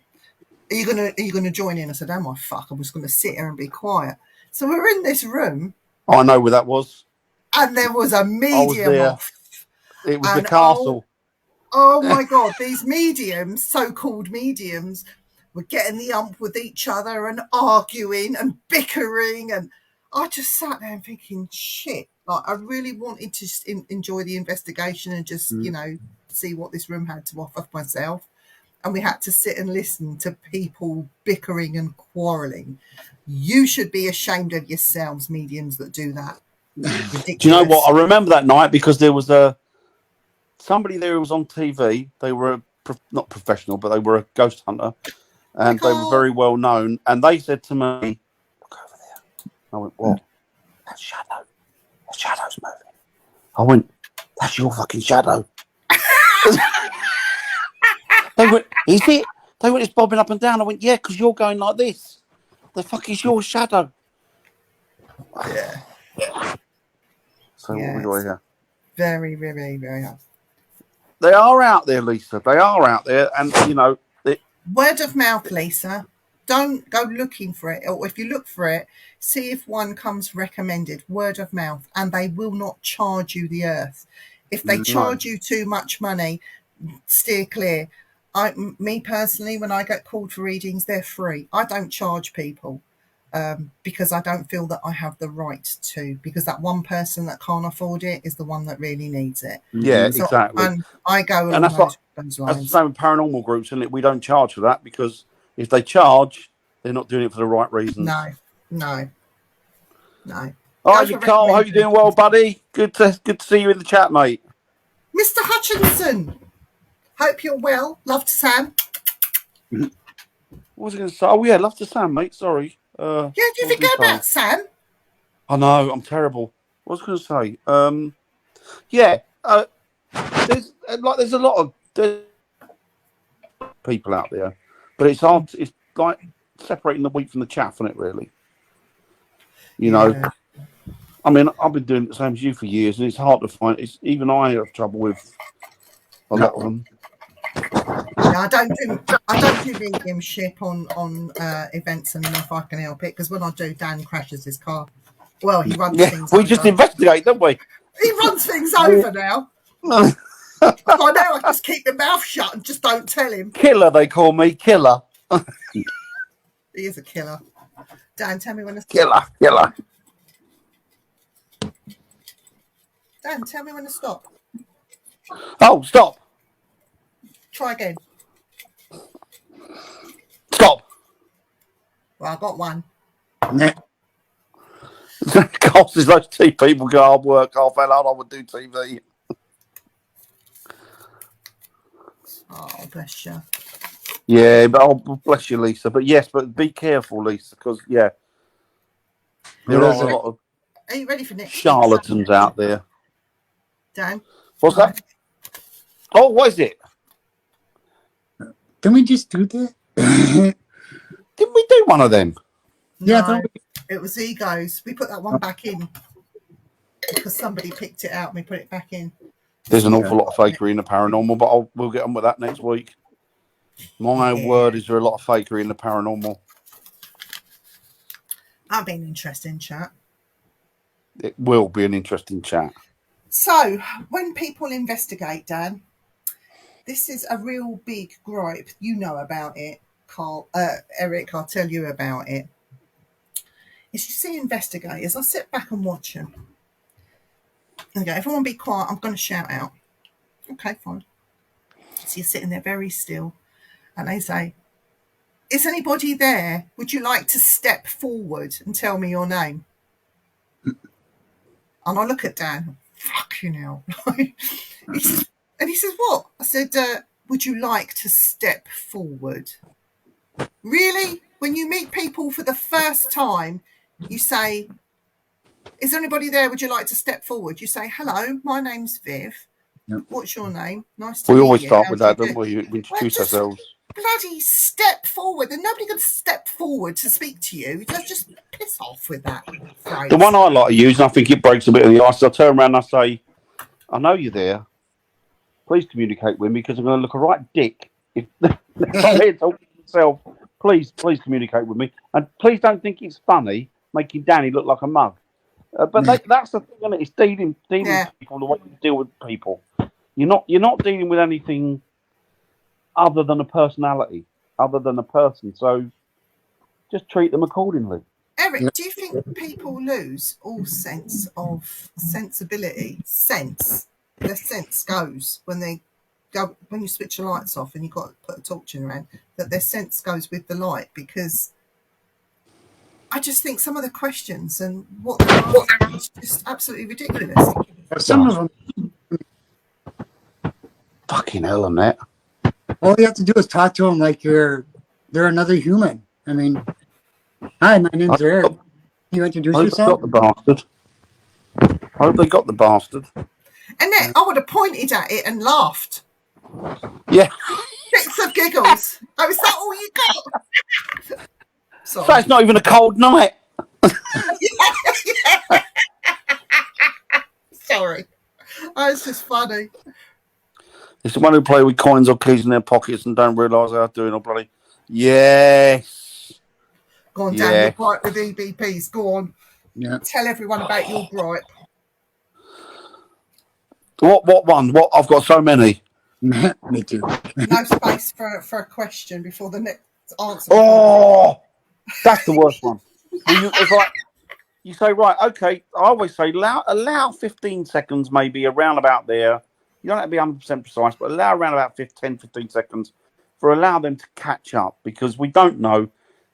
Are you gonna join in? I said, oh my fuck, I was gonna sit here and be quiet. So we were in this room I know where that was. and there was a medium there. off. It was And the castle. Oh my god, these mediums, so-called mediums, were getting the ump with each other and arguing and bickering, and I just sat there and thinking, shit, like I really wanted to just enjoy the investigation and just, see what this room had to offer myself. And we had to sit and listen to people bickering and quarrelling. You should be ashamed of yourselves, mediums that do that. Ridiculous. Do you know what? I remember that night because there was somebody there who was on TV. They were not professional, but they were a ghost hunter, and they were very well known. And they said to me, "Look over there." I went, "What? That shadow. The shadow's moving." I went, "That's your fucking shadow." They went, "Is it?" They went, "It's bobbing up and down." I went, "Yeah, because you're going like this. The fuck is your shadow?" Yeah. So what we got here? Very, very, very hard. They are out there, Lisa. They are out there, and Word of mouth, Lisa. Don't go looking for it, or if you look for it, see if one comes recommended. Word of mouth, and they will not charge you the earth. If they charge you too much money, steer clear. Me personally, when I get called for readings, they're free. I don't charge people. because I don't feel that I have the right to, because that one person that can't afford it is the one that really needs it. Yeah, So, exactly. and I go And along that's those That's the lines. same with paranormal groups, isn't it? We don't charge for that because if they charge, they're not doing it for the right reasons. No. All right, Go for Carl, hope you're doing well, buddy. Good to see you in the chat, mate. Mr. Hutchinson, hope you're well. Love to Sam. What was I going to say? Oh, yeah, love to Sam, mate. Sorry. Yeah, do you forget about Sam? I know, I'm terrible. What was I going to say? Yeah, there's a lot of people out there, but it's hard. It's like separating the wheat from the chaff, isn't it? Really, you know. I mean, I've been doing the same as you for years, and it's hard to find. It's even I have trouble with a lot of them. Yeah, I don't do mediumship on events, and if I can help it, because when I do, Dan crashes his car. Well, he runs things. We just investigate, don't we? He runs things over now. I know. I just keep my mouth shut and just don't tell him. Killer, they call me killer. He is a killer. Dan, tell me when to stop. Killer. Dan, tell me when to stop. Oh, stop. Try again. Stop. Well, I got one. Costs those two people go hard work, half an hour I would do TV. Oh, bless you. Yeah, but bless you, Lisa. But yes, but be careful, Lisa, because there are a lot of Are you ready for next charlatans out there. Dan? What's that? Oh, what is it? Can we just do that? Didn't we do one of them? Yeah, No, it was egos. We put that one back in because somebody picked it out and we put it back in. There's an awful lot of fakery in the paranormal, but we'll get on with that next week. My word, is there a lot of fakery in the paranormal? That'll be an interesting chat. It will be an interesting chat. So, when people investigate, Dan, this is a real big gripe. You know about it, Carl. Eric, I'll tell you about it. Is you see investigators, I sit back and watch them. Okay, everyone be quiet. I'm going to shout out. Okay, fine. So you're sitting there very still, and they say, "Is anybody there? Would you like to step forward and tell me your name?" And I look at Dan. Fucking hell. And he says, "What?" I said, "Would you like to step forward?" Really? When you meet people for the first time, you say, "Is there anybody there? Would you like to step forward?" You say, "Hello, my name's Viv. Yep. What's your name? Nice to meet you." We always start How with do you that, do?" don't we? We introduce just ourselves. Bloody step forward. And nobody can step forward to speak to you. Just piss off with that phrase. The one I like to use, and I think it breaks a bit of the ice, I turn around and I say, "I know you're there. Please communicate with me because I'm going to look a right dick. If I'm here talking to myself, please communicate with me. And please don't think it's funny making Danny look like a mug." But that's the thing, isn't it? It's dealing with people the way you deal with people. You're not dealing with anything other than a personality, other than a person. So just treat them accordingly. Eric, do you think people lose all sense of sensibility? Their sense goes when you switch the lights off and you've got to put a torch in around, that their sense goes with the light? Because I just think some of the questions and what they're asking is just absolutely ridiculous. Some of them. Fucking hell on that. All you have to do is talk to them like they're another human. I mean, hi, my name's Eric. You introduce yourself? I hope they got the bastard. And then I would have pointed at it and laughed. Yeah. Bits of giggles. Oh, is that all you got? So it's not even a cold night. Yeah. Sorry. Oh, it's just funny. It's the one who play with coins or keys in their pockets and don't realise how they're doing or bloody. Yes. Go on, Dan, you're bright with EBPs. Go on. Yeah. Tell everyone about your gripe. What one? What? I've got so many. Me too. No space for a question before the next answer. Oh, that's the worst one. It's like you say, right, okay. I always say allow 15 seconds, maybe around about there. You don't have to be 100% precise, but allow around about 10, 15 seconds allow them to catch up, because we don't know.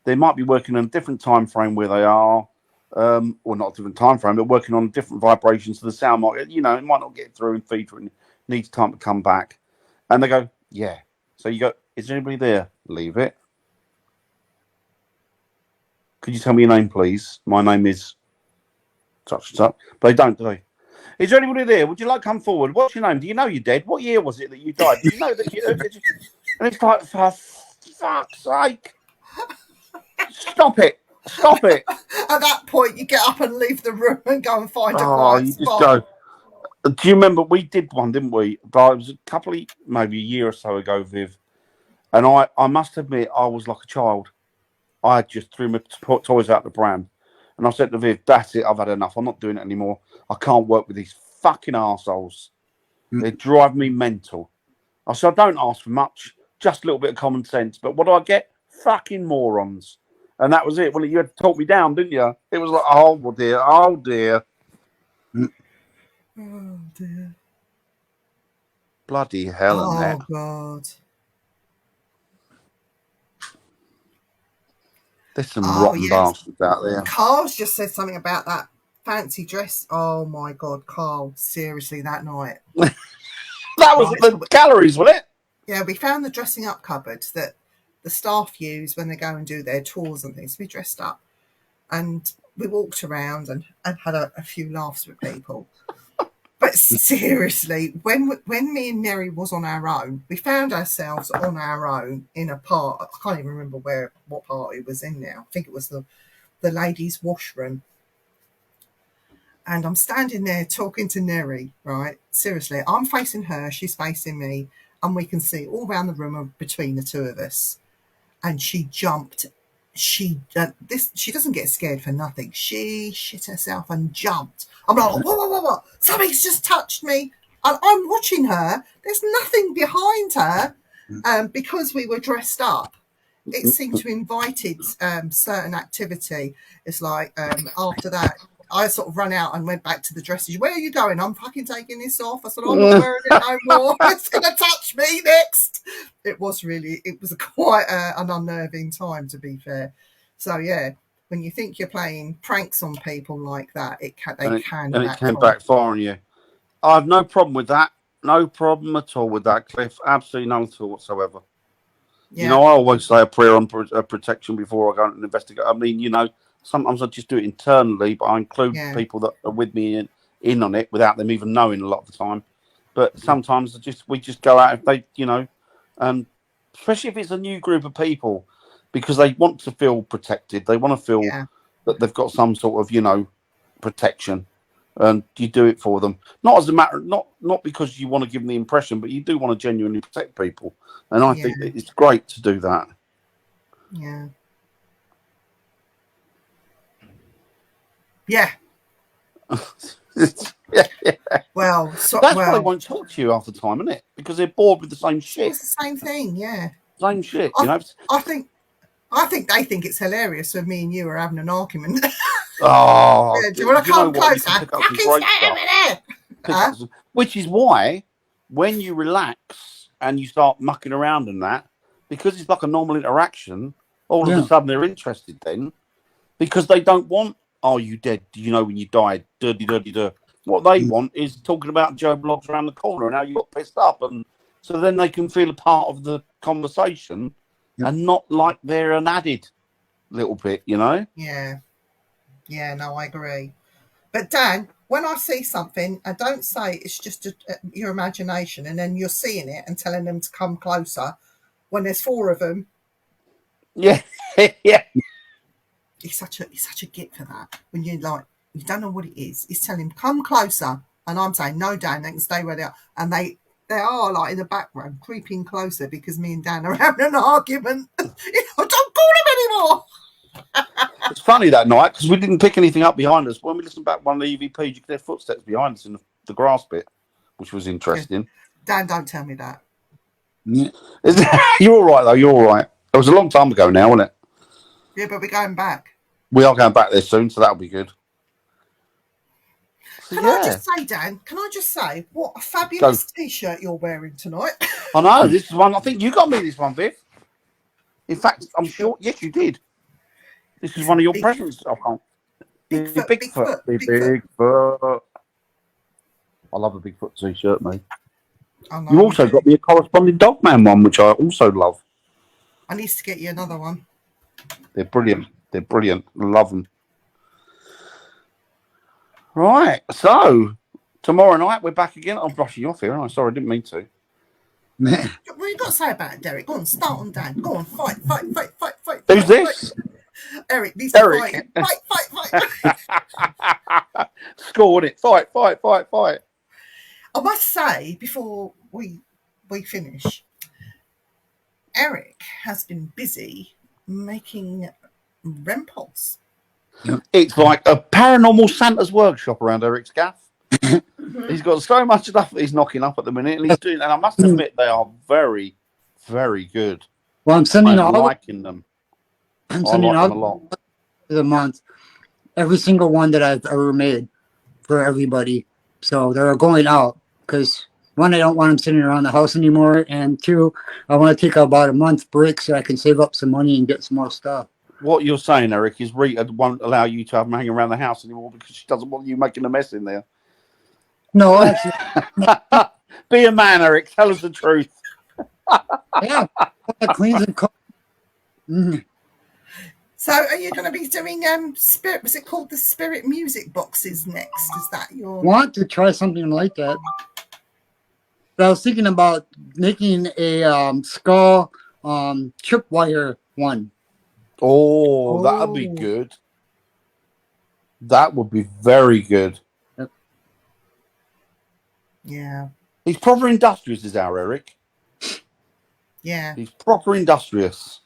They might be working on a different time frame where they are, or not a different time frame, but working on different vibrations. So the sound might, it might not get through and feed through and needs time to come back. And they go, yeah. So you go, is there anybody there? Leave it. Could you tell me your name, please? My name is such and such. But they don't, do they? Is there anybody there? Would you like to come forward? What's your name? Do you know you're dead? What year was it that you died? Do you know that you... And it's like, for fuck's sake. Stop it. Stop it. At that point, you get up and leave the room and go and find a Oh, quiet you just spot. go. Do you remember we did one, didn't we? But it was a couple of, maybe a year or so ago, Viv. And I must admit, I was like a child. I just threw my toys out the pram. And I said to Viv, that's it, I've had enough. I'm not doing it anymore. I can't work with these fucking arseholes. They drive me mental. I said, I don't ask for much, just a little bit of common sense. But what do I get? Fucking morons. And that was it. Well, you had to talk me down, didn't you? It was like, oh, dear, oh, dear. Oh, dear. Bloody hell, Annette. Oh, God. There's some rotten bastards out there. Carl's just said something about that fancy dress. Oh, my God, Carl. Seriously, that night. That was the galleries, wasn't it? Yeah, we found the dressing up cupboard that the staff use when they go and do their tours and things. We dressed up and we walked around and had a few laughs with people. But seriously, when me and Mary was on our own, we found ourselves on our own in a part. I can't even remember what part it was in now. I think it was the ladies' washroom. And I'm standing there talking to Neri, right? Seriously, I'm facing her, she's facing me, and we can see all around the room between the two of us. And she jumped. She doesn't get scared for nothing. She shit herself and jumped. I'm like, what? Something's just touched me. And I'm watching her. There's nothing behind her, because we were dressed up. It seemed to invited certain activity. It's like after that, I sort of run out and went back to the dressage. Where are you going? I'm fucking taking this off. I said, I'm not wearing it no more. It's going to touch me next. It was quite an unnerving time, to be fair. So, yeah, when you think you're playing pranks on people like that, it can backfire on you. I have no problem with that. No problem at all with that, Cliff. Absolutely none at all whatsoever. Yeah. I always say a prayer on protection before I go and investigate. I mean, sometimes I just do it internally, but I include people that are with me in on it without them even knowing a lot of the time. But sometimes we just go out if they, especially if it's a new group of people, because they want to feel protected. They want to feel that they've got some sort of, protection, and you do it for them. Not as a matter, not because you want to give them the impression, but you do want to genuinely protect people. And I think that it's great to do that. Yeah. Yeah. Well, that's why they won't talk to you half the time, isn't it? Because they're bored with the same shit. It's the same thing, yeah. Same shit, I think they think it's hilarious when me and you are having an argument. Oh, do you want to come closer? Fucking stay over there. Which is why, when you relax and you start mucking around and that, because it's like a normal interaction, all of a sudden they're interested then, because they don't want, are you dead? Do you know when you died? Dirty. What they want is talking about Joe Bloggs around the corner and how you got pissed up, and so then they can feel a part of the conversation and not like they're an added little bit, Yeah, no, I agree. But Dan, when I see something, I don't say it's just your imagination, and then you're seeing it and telling them to come closer when there's 4 of them. Yeah. He's such a git for that. When you don't know what it is. He's telling him, come closer. And I'm saying, no, Dan, they can stay where they are. And they are like in the background, creeping closer because me and Dan are having an argument. Don't call him anymore. It's funny that night because we didn't pick anything up behind us. When we listened back one of the EVPs, you could hear footsteps behind us in the grass bit, which was interesting. Dan, don't tell me that. You're all right, though. You're all right. It was a long time ago now, wasn't it? Yeah, but we're going back. We are going back there soon, so that'll be good. So, Can I just say, Dan? Can I just say what a fabulous T-shirt you're wearing tonight? I know this is one. I think you got me this one, Viv. In fact, I'm sure. Yes, you did. This is one of your presents. I can't. Bigfoot. I love a Bigfoot T-shirt, mate. You also got me a corresponding Dogman one, which I also love. I need to get you another one. They're brilliant. They're brilliant. I love them. Right. So tomorrow night we're back again. I'm brushing you off here. I'm sorry, I didn't mean to. Man. What you got to say about it, Derek? Go on, start on Dan. Go on, fight. Who's this? Eric. These Eric. Fight. Score it. Fight. I must say, before we finish, Eric has been busy making REM pods. It's like a paranormal Santa's workshop around Eric's gaff. He's got so much stuff that he's knocking up at the minute, and he's doing. And I must admit, they are very, very good. Well, I'm sending I'm all liking them. I'm I sending like all them a lot. the month, every single one that I've ever made for everybody. So they're going out because one, I don't want them sitting around the house anymore, and two, I want to take about a month break so I can save up some money and get some more stuff. What you're saying, Eric, is Rita won't allow you to have them hanging around the house anymore because she doesn't want you making a mess in there. No, actually, Be a man, Eric. Tell us the truth. yeah, cleans and cooks. So, are you going to be doing spirit? Was it called the Spirit Music Boxes next? Is that your? Want to try something like that? But I was thinking about making a skull tripwire one. Oh, that'd be good. That would be very good. Yep. Yeah. He's proper industrious, is our Eric. Yeah. He's proper industrious.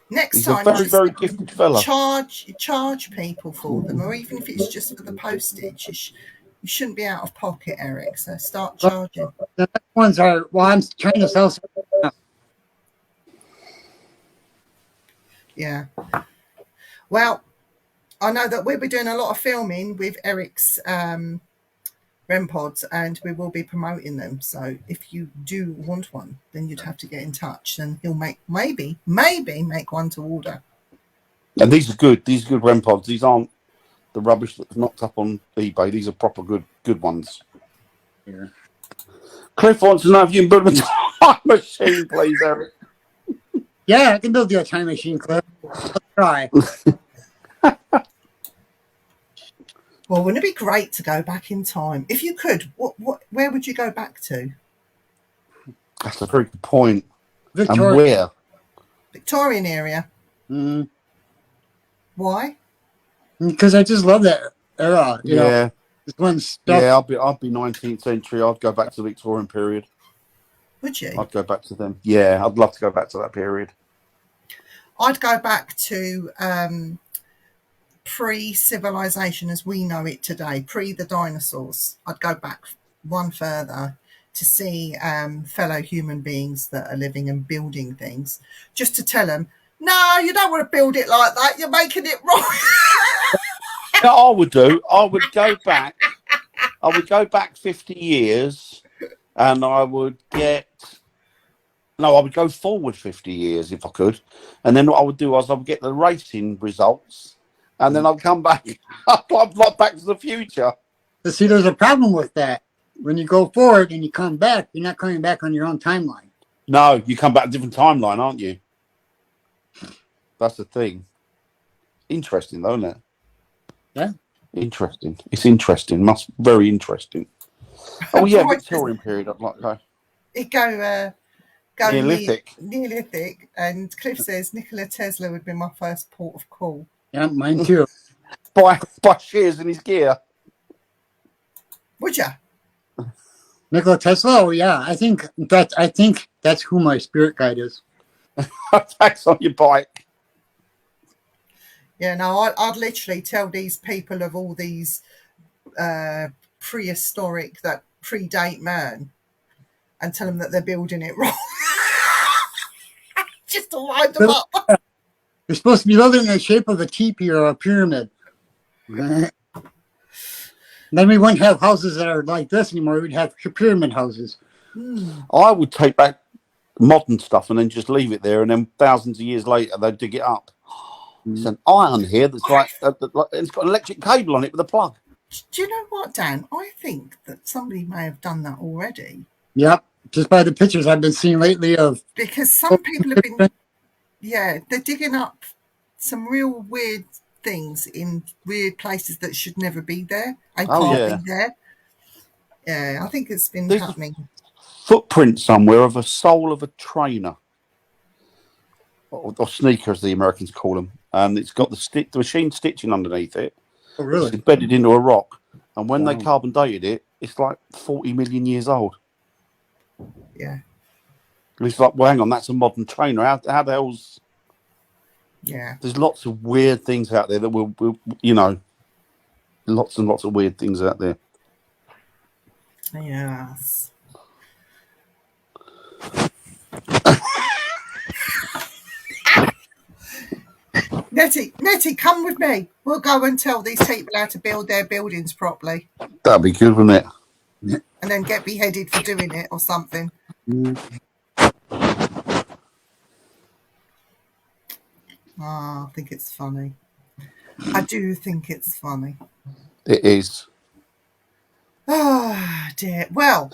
Next He's time, a very, very gifted fella. charge people for them, or even if it's just for the postage. You shouldn't be out of pocket, Eric. So start charging. The next ones are, well, I'm trying to sell some. Yeah. Well, I know that we'll be doing a lot of filming with Eric's REM pods, and we will be promoting them. So if you do want one, then you'd have to get in touch, and he'll maybe make one to order. And these are good. These are good REM pods. These aren't the rubbish that's knocked up on eBay. These are proper good ones. Yeah. Cliff wants to know if you can build a time machine, please, Eric. Yeah, I can build you a time machine, Cliff. Let's try. Well, wouldn't it be great to go back in time? If you could, where would you go back to? That's a very good point. Victoria. And where? Victorian area. Mm, Why? because I just love that era. You know, Yeah. this one stuff. Yeah, I'd be 19th century. I'd go back to the Victorian period. Would you? I'd go back to them. Yeah, I'd love to go back to that period. I'd go back to pre-civilization as we know it today, pre the dinosaurs. I'd go back one further to see fellow human beings that are living and building things, just to tell them, no, you don't want to build it like that. You're making it wrong. What I would do, I would go back 50 years and I would go forward 50 years if I could. And then what I would do is I would get the racing results and then I'd come back. I'd like Back to the Future. But see, there's a problem with that. When you go forward and you come back, you're not coming back on your own timeline. No, you come back a different timeline, aren't you? That's the thing. Interesting, though, isn't it? Yeah. Interesting. It's interesting. Very interesting. Oh, yeah, Victorian period, I'd like to go. It go Neolithic. Neolithic. And Cliff says Nikola Tesla would be my first port of call. Yeah, mine too. Buy shares in his gear. Would you? Nikola Tesla. Oh yeah, I think that's who my spirit guide is. Tax on your bike. Yeah, no, I'd literally tell these people of all these prehistoric that predate man and tell them that they're building it wrong. Just to wind them up. They're supposed to be built in the shape of a teepee or a pyramid. Then we wouldn't have houses that are like this anymore. We'd have pyramid houses. I would take back modern stuff and then just leave it there, and then thousands of years later they'd dig it up. It's an iron here that's like it's got an electric cable on it with a plug. Do you know what, Dan? I think that somebody may have done that already. Yep, just by the pictures I've been seeing lately of. Because some people have been, they're digging up some real weird things in weird places that should never be there and can't be there. Yeah, I think it's been happening. Footprint somewhere of a sole of a trainer. Or sneaker, as the Americans call them. And it's got the machine stitching underneath it. Oh, really? It's embedded into a rock. And when they carbon dated it, it's like 40 million years old. Yeah. And it's like, well, hang on, that's a modern trainer. How the hell's... Yeah. There's lots of weird things out there that will you know, lots and lots of weird things out there. Yes. Nettie, come with me. We'll go and tell these people how to build their buildings properly. That'd be good, wouldn't it? And then get beheaded for doing it or something. I think it's funny. I do think it's funny. It is. Oh, dear. Well,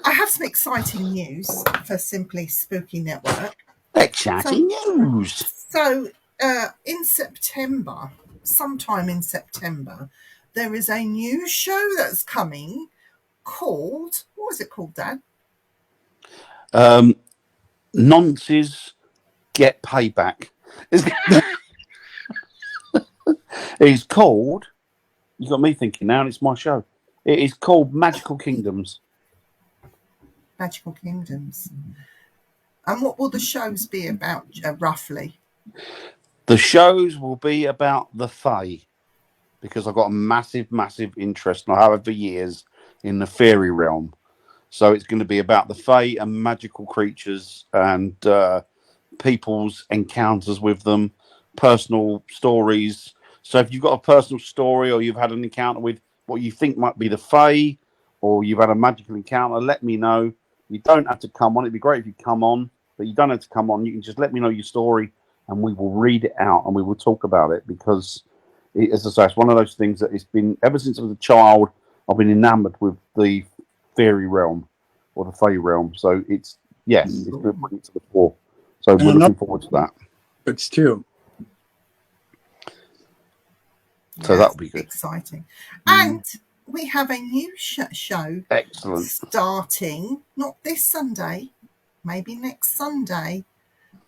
I have some exciting news for Simply Spooky Network. Exciting news. So, in September, sometime in September, there is a new show that's coming called, what was it called, Dad? Nonces Get Payback. It's called, you got me thinking now, and it's my show. It is called Magical Kingdoms. Magical Kingdoms. And what will the shows be about, roughly? The shows will be about the Fae, because I've got a massive, massive interest, and I have for years, in the fairy realm. So it's going to be about the Fae and magical creatures and people's encounters with them, personal stories. So if you've got a personal story or you've had an encounter with what you think might be the Fae, or you've had a magical encounter, let me know. You don't have to come on. It'd be great if you come on, but you don't have to come on. You can just let me know your story and we will read it out and we will talk about it, because, as I say, it's one of those things that it's been, ever since I was a child, I've been enamored with the fairy realm or the Fae realm. So it's going to bring it to the fore. So we're looking forward to that. It's too. So that'll be good. Exciting. And we have a new show. Excellent. Starting, not this Sunday, maybe next Sunday,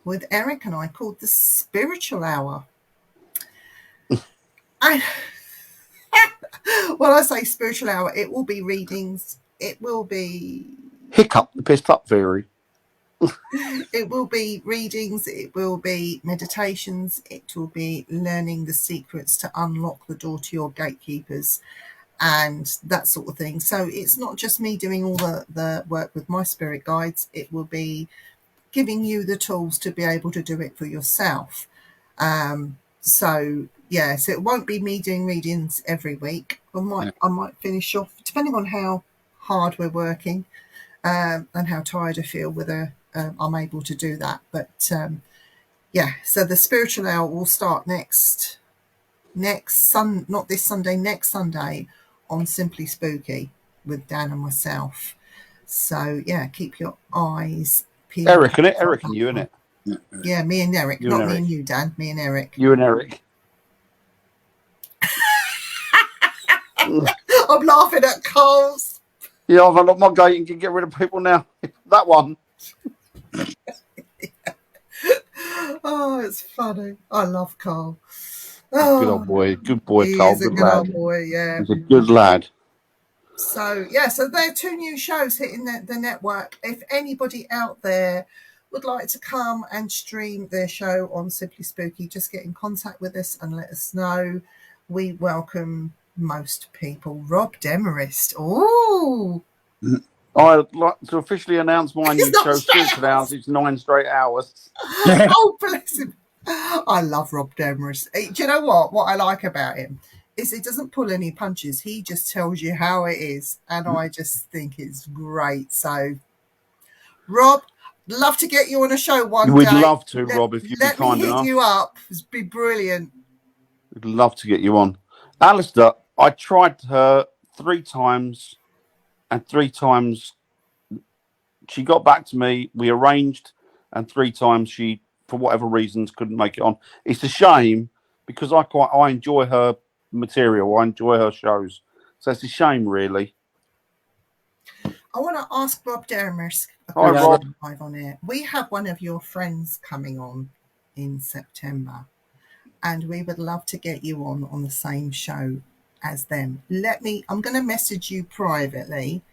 with Eric and I, called The Spiritual Hour. And when I say Spiritual Hour, it will be readings. It will be... Hiccup, the pissed up fairy. It will be readings, it will be meditations, it will be learning the secrets to unlock the door to your gatekeepers and that sort of thing. So it's not just me doing all the work with my spirit guides, it will be giving you the tools to be able to do it for yourself. So it won't be me doing readings every week. I might finish off, depending on how hard we're working and how tired I feel, whether I'm able to do that. But so the Spiritual Hour will start next not this Sunday, next Sunday on Simply Spooky with Dan and myself. So keep your eyes peeled. Eric and you, innit? Yeah, me and Eric. Me and you, Dan. Me and Eric. You and Eric. I'm laughing at Carl's. Yeah, I've unlocked my gate and can get rid of people now. That one. Oh, it's funny. I love Carl. Oh, good old boy. Good boy, Carl. Good lad. Old boy, yeah. He's a good lad. So, so there are 2 new shows hitting the network. If anybody out there would like to come and stream their show on Simply Spooky, just get in contact with us and let us know. We welcome most people. Rob Demarest. Oh, I'd like to officially announce my new show, Spiritual Hours. It's 9 straight hours. Oh, bless him. I love Rob Demarest. Do you know what I like about him is he doesn't pull any punches. He just tells you how it is, and I just think it's great. So, Rob, love to get you on a show one We'd day. love to, Rob, if you'd be Let me kind hit enough. you up. It'd be brilliant. We'd love to get you on. Alistair, I tried her 3 times, and 3 times she got back to me. We arranged, and 3 times she, for whatever reasons, couldn't make it on. It's a shame because I enjoy her material. I enjoy her shows. So it's a shame, really. I want to ask Rob Demarest a Hi, question Rob. live on air. We have one of your friends coming on in September, and we would love to get you on the same show as them. I'm going to message you privately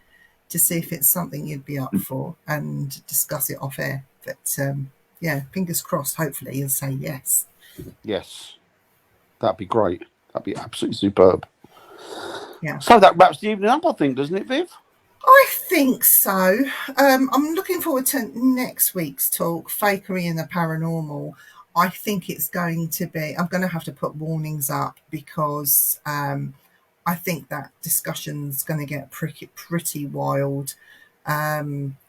to see if it's something you'd be up for and discuss it off air. But yeah, fingers crossed. Hopefully, you'll say yes. Yes, that'd be great. That'd be absolutely superb. Yeah. So that wraps the evening up, I think, doesn't it, Viv? I think so. I'm looking forward to next week's talk, Fakery and the Paranormal. I think it's going to be, I'm going to have to put warnings up because I think that discussion's going to get pretty wild,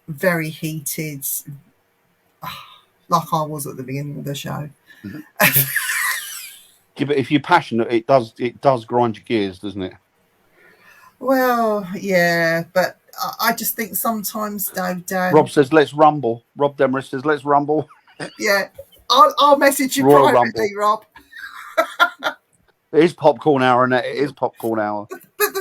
very heated, like I was at the beginning of the show. Yeah, but if you're passionate, it does grind your gears, doesn't it? Well, yeah, but I just think sometimes, though, Dan. Rob says, let's rumble. Rob Demarest says, let's rumble. Yeah, I'll message you Royal privately, Rob. It is popcorn hour, and it is popcorn hour. But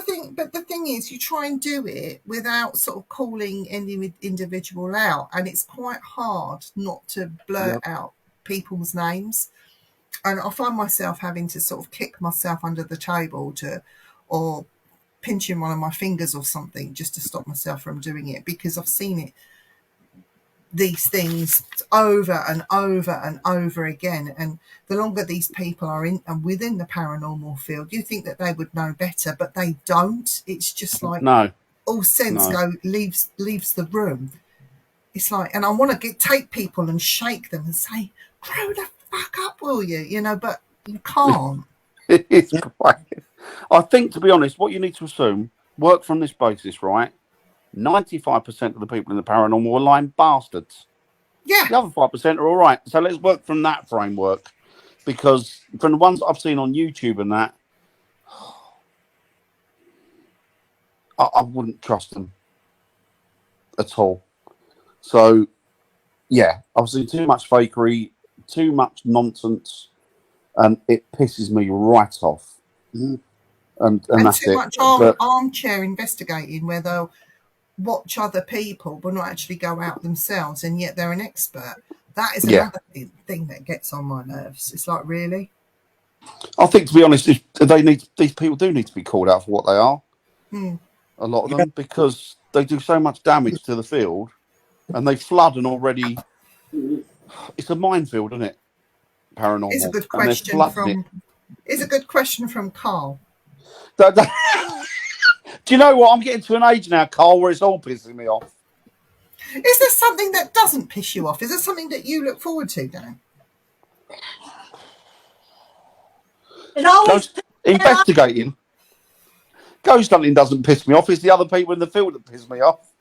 the thing is, you try and do it without sort of calling any individual out, and it's quite hard not to blurt out people's names. And I find myself having to sort of kick myself under the table or pinching one of my fingers or something just to stop myself from doing it, because I've seen these things over and over and over again. And the longer these people are in and within the paranormal field, you think that they would know better, but they don't. It's just like all sense leaves the room. It's like, and I want to take people and shake them and say, grow the fuck up, will you? You know, but you can't. It's great. I think, to be honest, what you need to assume, work from this basis, right? 95% of the people in the paranormal are lying bastards. Yeah. The other 5% are all right. So let's work from that framework, because from the ones that I've seen on YouTube and that, I wouldn't trust them at all. So, yeah, I've seen too much fakery, too much nonsense, and it pisses me right off. Mm-hmm. And that's too it. much armchair investigating where they'll watch other people but not actually go out themselves, and yet they're an expert. That is another thing that gets on my nerves. It's like, really? I think, to be honest, these people do need to be called out for what they are. A lot of them, because they do so much damage to the field, and they flood an already. It's a minefield, isn't it? Paranormal. It's a good question from Carl. Do you know what? I'm getting to an age now, Carl, where it's all pissing me off. Is there something that doesn't piss you off? Is there something that you look forward to, Dan? Investigating. Ghost hunting doesn't piss me off. It's the other people in the field that piss me off.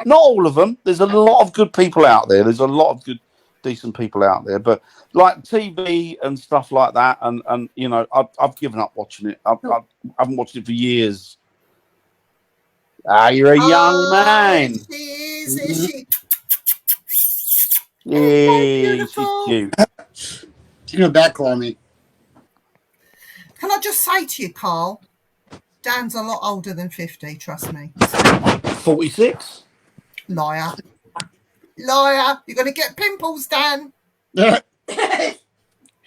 Not all of them. There's a lot of good people out there. There's a lot of good, decent people out there. But like TV and stuff like that, and you know, I've given up watching it. I haven't watched it for years. You're a young man. Is she? Yeah, she's cute. She's gonna back call me. Can I just say to you, Carl, Dan's a lot older than 50, trust me. 46? Liar. Liar. You're going to get pimples, Dan. Hey,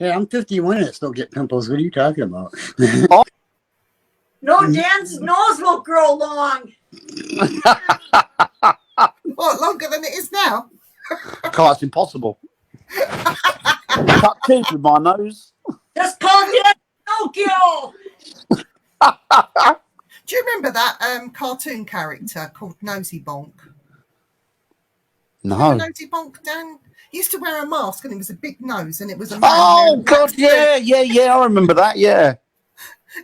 I'm 51 and I still get pimples. What are you talking about? No, Dan's nose will grow long. What, longer than it is now? God, it's impossible. Cut teeth with my nose. Just call Dan Pinocchio. Do you remember that cartoon character called Nosy Bonk? No. Nosy Bonk, Dan? He used to wear a mask and it was a big nose and it was a man. Oh wearing a black God, suit. yeah. I remember that. Yeah,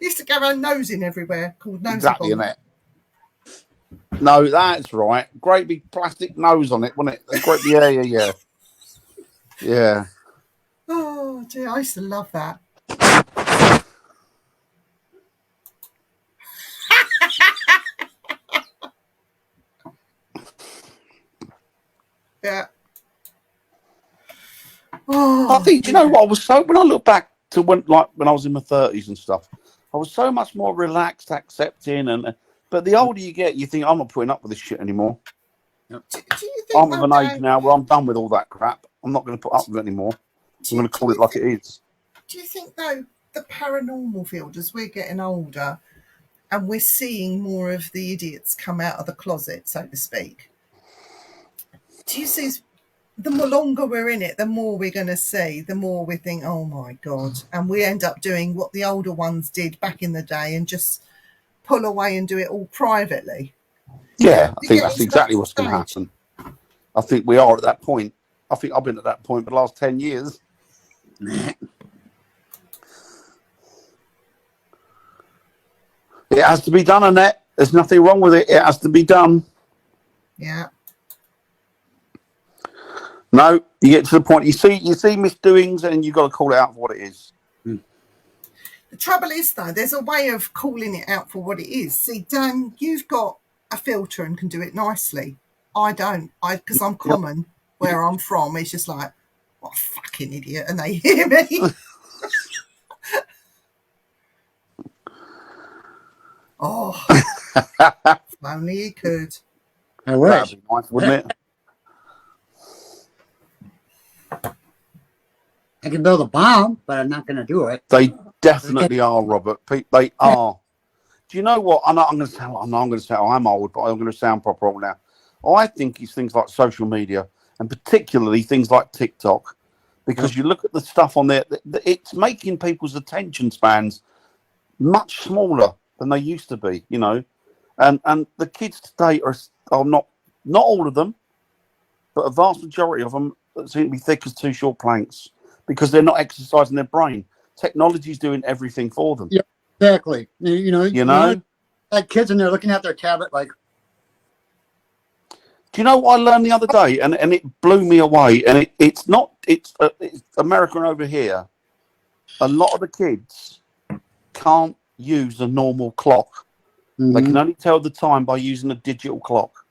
He used to go around nosing everywhere, called Nosy exactly. Bonk. Innit? No, that's right. Great big plastic nose on it, wasn't it? A great, yeah. Oh dear, I used to love that. Yeah. Oh, I think, do you know what? I was so, when I look back to when I was in my 30s and stuff, I was so much more relaxed, accepting, but the older you get, you think I'm not putting up with this shit anymore. Do you think I'm of an age now where I'm done with all that crap. I'm not going to put up with it anymore. I'm going to call it like it is. Do you think though the paranormal field, as we're getting older, and we're seeing more of the idiots come out of the closet, so to speak? Do you see? The more longer we're in it, the more we're going to see, the more we think, oh my God. And we end up doing what the older ones did back in the day and just pull away and do it all privately. Yeah, I You think get that's into exactly that what's going to stage. happen. I think we are at that point. I think I've been at that point for the last 10 years. It has to be done, Annette. There's nothing wrong with it. It has to be done. Yeah. No, you get to the point. You see misdoings, and you've got to call it out for what it is. The trouble is, though, there's a way of calling it out for what it is. See, Dan, you've got a filter and can do it nicely. I don't. Because I'm common where I'm from. It's just like, what a fucking idiot, and they hear me. Oh, if only he could. I wish. That'd be nice, wouldn't it? I can build a bomb, but I'm not going to do it. They definitely are, Robert. They are. Do you know what? I'm going to sound. I'm going to say I'm old, but I'm going to sound proper old now. I think it's things like social media, and particularly things like TikTok, because you look at the stuff on there. It's making people's attention spans much smaller than they used to be. You know, and the kids today are not all of them, but a vast majority of them seem to be thick as two short planks because they're not exercising their brain. Technology's doing everything for them. Yeah, exactly. You know, like kids and they're looking at their tablet like. Do you know what I learned the other day? And it blew me away. And it's American over here. A lot of the kids can't use a normal clock. They can only tell the time by using a digital clock.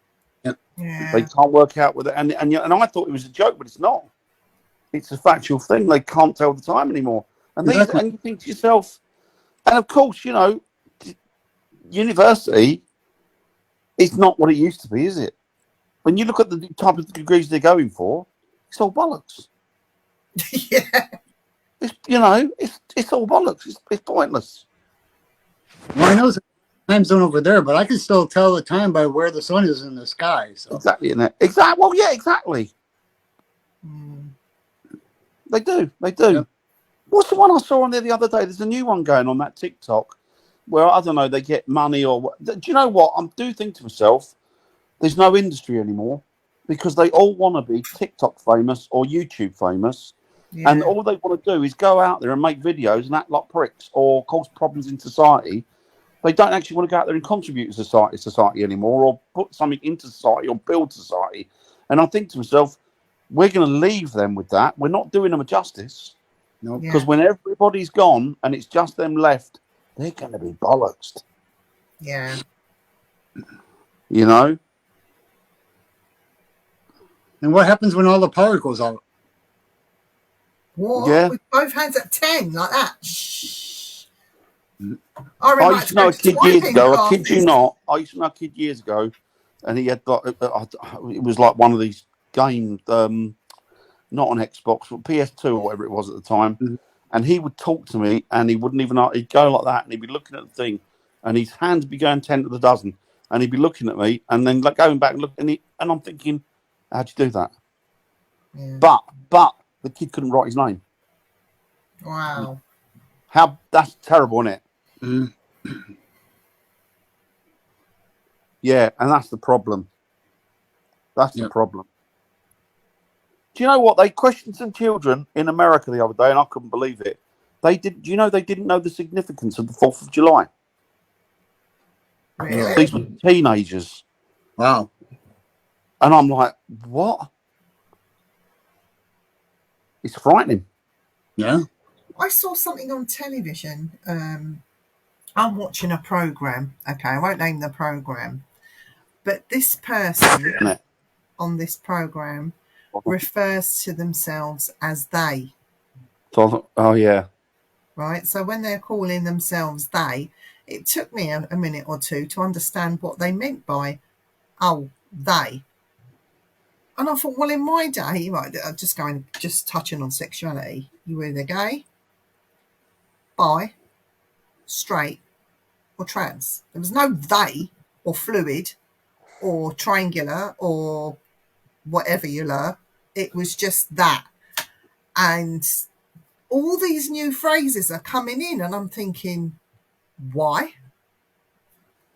Yep. Yeah. They can't work out with it. And I thought it was a joke, but it's not. It's a factual thing. They can't tell the time anymore. And and you think to yourself, and of course, you know, university is not what it used to be, is it? When you look at the type of degrees they're going for, it's all bollocks. Yeah. It's all bollocks. It's pointless. Well, I know it's a time zone over there, but I can still tell the time by where the sun is in the sky. So. Exactly, isn't it? Exactly. Well, yeah, exactly. They do. Yep. What's the one I saw on there the other day? There's a new one going on that TikTok where, I don't know, they get money or what. Do you know what? I do think to myself, there's no industry anymore because they all want to be TikTok famous or YouTube famous. Yeah. And all they want to do is go out there and make videos and act like pricks or cause problems in society. They don't actually want to go out there and contribute to society anymore, or put something into society or build society. And I think to myself, we're going to leave them with that. We're not doing them a justice. No. Yeah. Because when everybody's gone and it's just them left, they're going to be bollocksed. Yeah. You know? And what happens when all the power goes out? What? Yeah. With both hands at 10, like that. Shh. I used to know a kid years ago. I kid you classes. not. I used to know a kid years ago, and he had like it was like one of these games, not on Xbox, but PS2 or whatever it was at the time. Mm-hmm. And he would talk to me, and he wouldn't even. He'd go like that, and he'd be looking at the thing, and his hands would be going 10 to the dozen, and he'd be looking at me, and then like going back and looking, and I'm thinking, how'd you do that? Yeah. But the kid couldn't write his name. Wow. That's terrible, isn't it? Mm-hmm. Yeah, and that's the problem. That's the problem. Do you know what? They questioned some children in America the other day, and I couldn't believe it. They did. Do you know they didn't know the significance of the 4th of July? Really? These were teenagers, Wow. and I'm like, what? It's frightening. Yeah. I saw something on television. I'm watching a program. Okay, I won't name the program, but this person Isn't it? on this program refers to themselves as they. So I thought, oh yeah, Right. So when they're calling themselves they, it took me a minute or two to understand what they meant by they. And I thought, well, in my day, right, just touching on sexuality, you were either gay, bi, straight, or trans. There was no they or fluid or triangular or whatever you learn. It was just that. And all these new phrases are coming in, and I'm thinking, why?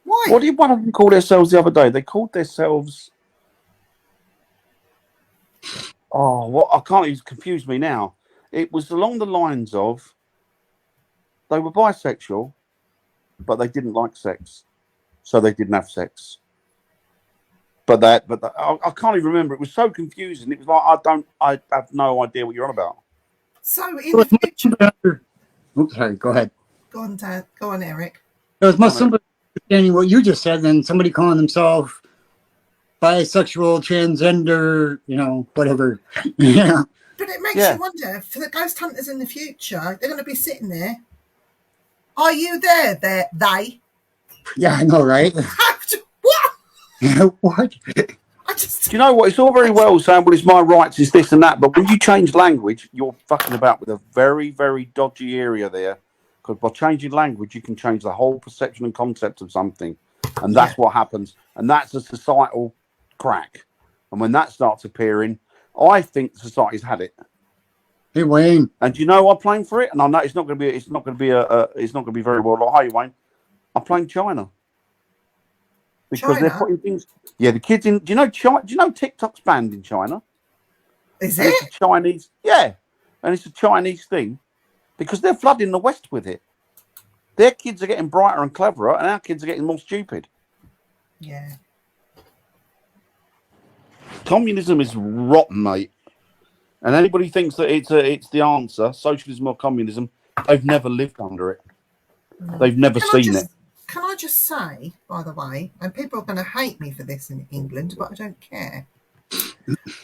Why? what did one of them call themselves the other day? They called themselves. Oh, what? I can't. It's confused me now. It was along the lines of they were bisexual, but they didn't like sex, so they didn't have sex. But I can't even remember. It was so confusing. It was like I have no idea what you're on about. So in the future, Oops, sorry. Go ahead. go on, Dad. Go on, Eric. It was much Go simpler understanding what you just said than somebody calling themselves bisexual, transgender, whatever. Yeah. But it makes Yeah. you wonder, for the ghost hunters in the future, they're going to be sitting there. Are you there? They? Yeah, I know, right? What? What? I just. Do you know what? It's all very well saying, well, it's my rights, it's this and that. But when you change language, you're fucking about with a very, very dodgy area there. Because by changing language, you can change the whole perception and concept of something. And that's what happens. And that's a societal crack. And when that starts appearing, I think society's had it. Hey, Wayne. And do you know I'm playing for it? And I know it's not going to be very well. Like, hey, Wayne, I'm playing China. Because they're China? putting things. Yeah, the kids in. Do you know China? Do you know TikTok's banned in China? Is And it? it's a Chinese. Yeah, and it's a Chinese thing because they're flooding the West with it. Their kids are getting brighter and cleverer, and our kids are getting more stupid. Yeah. Communism is rotten, mate. And anybody thinks that it's the answer, socialism or communism, they've never lived under it. They've never seen it. Can I just say, by the way, and people are going to hate me for this in England, but I don't care.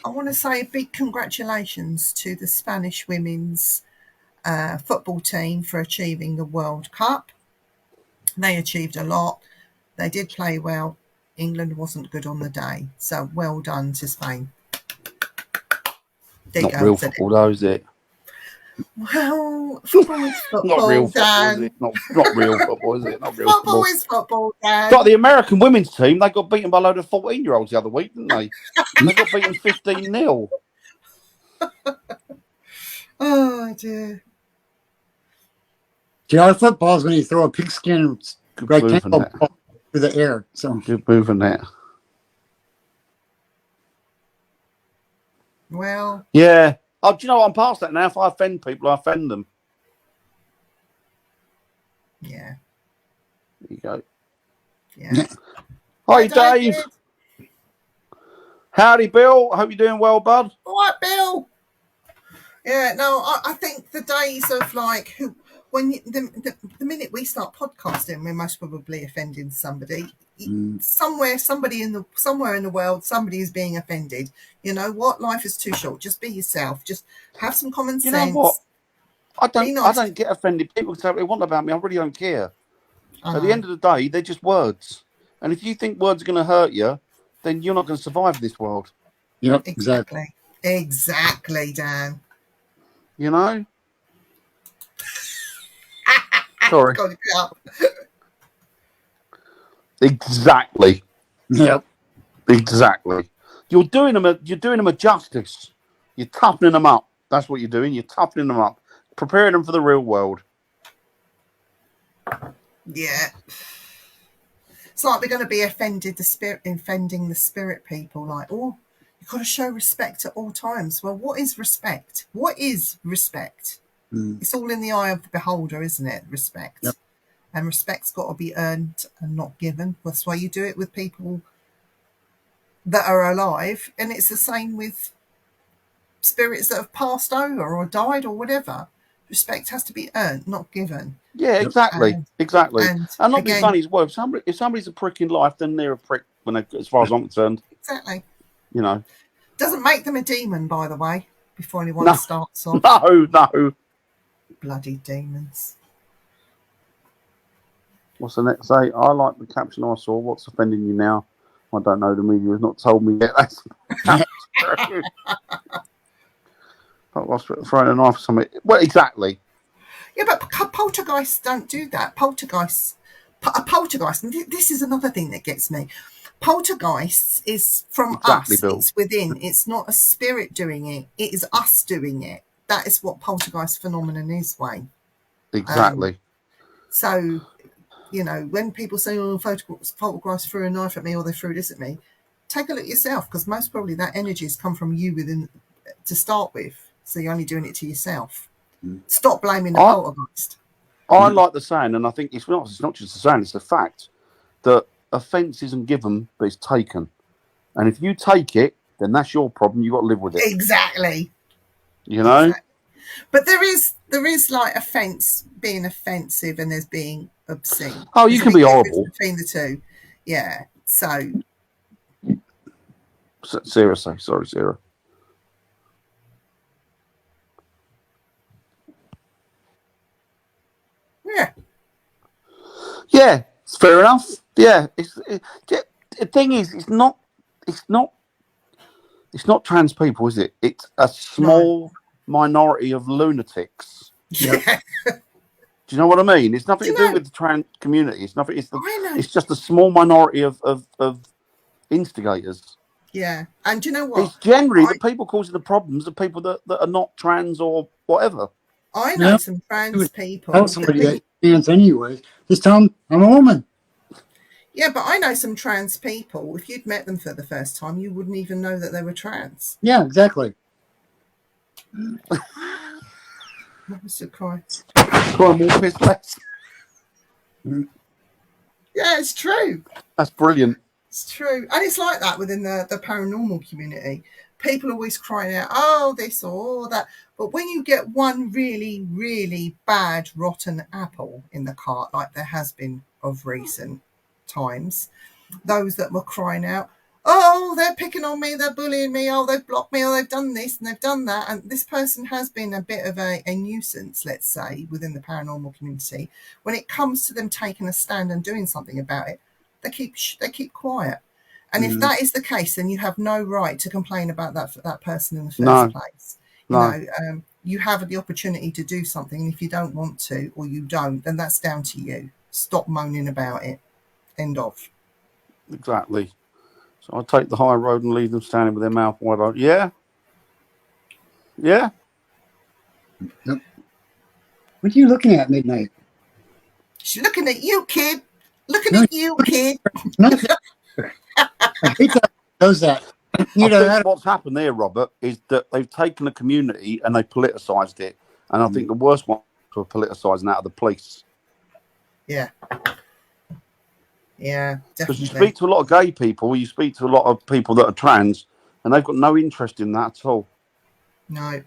I want to say a big congratulations to the Spanish women's football team for achieving the World Cup. They achieved a lot. They did play well. England wasn't good on the day. So well done to Spain. Not real football, though, is it? Well, football is football, Not real football, Dan. is it? Not real football, is it? Not real Football football. is football, Dan. It's like the American women's team, they got beaten by a load of 14-year-olds the other week, didn't they? They got beaten 15-0. Oh, dear. See, our football is when you throw a pigskin Good move, rectangle isn't it? ball through the air. So Good move, isn't it? Well, Yeah. Oh, do you know what? I'm past that now. If I offend people, I offend them. yeah. There you go. Yeah. Hi, Dave. Howdy, Bill. Hope you're doing well, bud. All right, Bill. Yeah, no, I think the days of like the minute we start podcasting, we're most probably offending somebody. Somewhere in the world, somebody is being offended. You know what? Life is too short. Just be yourself. Just have some common sense. You know what? I nice. don't get offended. People say what they want about me. I really don't care. At the end of the day, they're just words. And if you think words are going to hurt you, then you're not going to survive this world. yep, Exactly, Dan. You know? Sorry. Got to get up. Exactly. Yep. Exactly. You're doing them a justice. You're toughening them up. That's what you're doing. You're toughening them up, preparing them for the real world. Yeah. It's like we're going to be offending the spirit people. Like, oh, You've got to show respect at all times. Well, what is respect? What is respect? It's all in the eye of the beholder, isn't it? Respect. Yep. And respect's got to be earned and not given. That's why you do it with people that are alive. And it's the same with spirits that have passed over or died or whatever. Respect has to be earned, not given. Yeah, exactly, exactly. And And not being again, funny as well. If somebody's a prick in life, then they're a prick. As far as I'm concerned, exactly. you know. Doesn't make them a demon, by the way, before anyone No. starts off. No. Bloody demons. What's the next say? I like the caption I saw. What's offending you now? I don't know. The media has not told me yet. That's true. I was throwing a knife or something. Well, exactly. Yeah, but poltergeists don't do that. A poltergeist, and this is another thing that gets me. Poltergeists is from Exactly, us. Bill. It's within. It's not a spirit doing it. It is us doing it. That is what poltergeist phenomenon is, Wayne. Exactly. So, you know, when people say, oh, poltergeist threw a knife at me or they threw this at me, take a look yourself, because most probably that energy has come from you within to start with. So you're only doing it to yourself. Stop blaming the poltergeist. I like the saying, and I think it's not just a saying, it's a fact, that offence isn't given, but it's taken. And if you take it, then that's your problem. You've got to live with it. Exactly. You know? Exactly. But there is like offence being offensive and there's being obscene. Oh, you There's a can big be difference horrible. between the two. Yeah. So Sarah, sorry, Sarah. Yeah, it's fair enough. Yeah, the thing is, it's not trans people, is it? It's a small minority of lunatics. yeah. Do you know what I mean? It's nothing Do to you do know- with the trans community. It's nothing. I know. It's just a small minority of instigators. Yeah. And do you know what? It's generally the people causing the problems, the people that are not trans or whatever. I know Yeah. some trans people. Tell somebody that stands anyways. Just tell them I'm a woman. Yeah, but I know some trans people. If you'd met them for the first time, you wouldn't even know that they were trans. Yeah, exactly. What was the cry? Crime more piss less. Yeah, it's true. That's brilliant. It's true. And it's like that within the paranormal community. People always crying out, oh, this or that. But when you get one really, really bad, rotten apple in the cart, like there has been of recent times, those that were crying out, oh, they're picking on me, they're bullying me, oh, they've blocked me, oh, they've done this and they've done that. And this person has been a bit of a nuisance, let's say, within the paranormal community. When it comes to them taking a stand and doing something about it, they keep quiet. And if that is the case, then you have no right to complain about that person in the first place. You know, you have the opportunity to do something. And if you don't want to, or you don't, then that's down to you. Stop moaning about it. End of. Exactly. So I take the high road and leave them standing with their mouth wide open. Yeah. Yeah. Yep. What are you looking at, Midnight? She's looking at you, kid. Looking at you, kid. I hate that. Does that? You know, I think what's happened there, Robert, is that they've taken a community and they politicised it. And I think the worst one for politicising out of the police. Yeah. Yeah, Because definitely. you speak to a lot of gay people, you speak to a lot of people that are trans, and they've got no interest in that at all. No.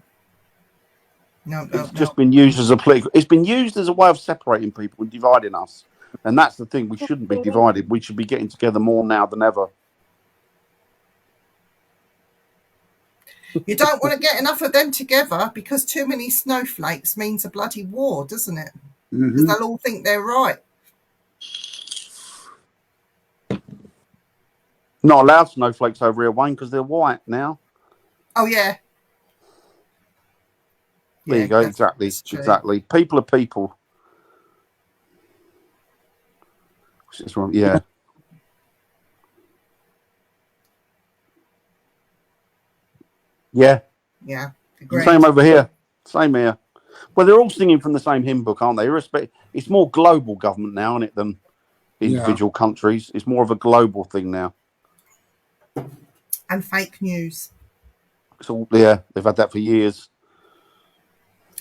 It's just been used as a political. It's been used as a way of separating people and dividing us. And that's the thing. We shouldn't be divided. We should be getting together more now than ever. You don't want to get enough of them together because too many snowflakes means a bloody war, doesn't it? Because they'll all think they're right. Not allowed snowflakes over here, Wayne, because they're white now. Oh, yeah. There you go. Exactly. Exactly. People are people. Yeah. Yeah. Yeah. Agreed. Same over here. Same here. Well, they're all singing from the same hymn book, aren't they? It's more global government now, isn't it, than individual countries. It's more of a global thing now. and fake news. It's all, yeah, they've had that for years.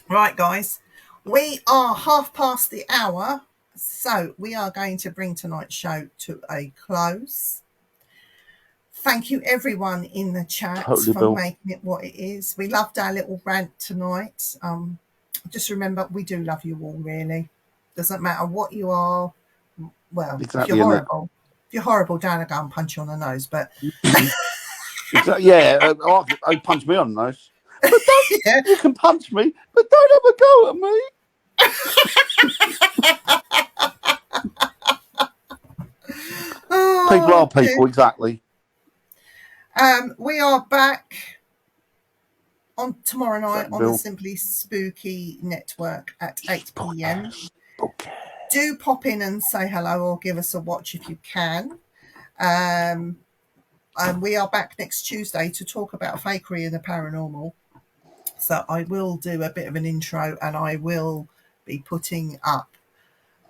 Right, guys, we are 1/2 the hour, so we are going to bring tonight's show to a close. Thank you, everyone in the chat, Totally, for Bill. making it what it is. We loved our little rant tonight. Just remember, we do love you all, really. Doesn't matter what you are. Well, Exactly, if you're horrible, Dan will go and punch you on the nose. But Exactly, yeah, I punch me on the nose. But don't, yeah. you can punch me, but don't have a go at me. Oh, People are dear. people, exactly. We are back on tomorrow night on the Bill. Simply Spooky Network at 8 p.m. Okay. Do pop in and say hello or give us a watch if you can. We are back next Tuesday to talk about fakery and the paranormal. So I will do a bit of an intro, and I will be putting up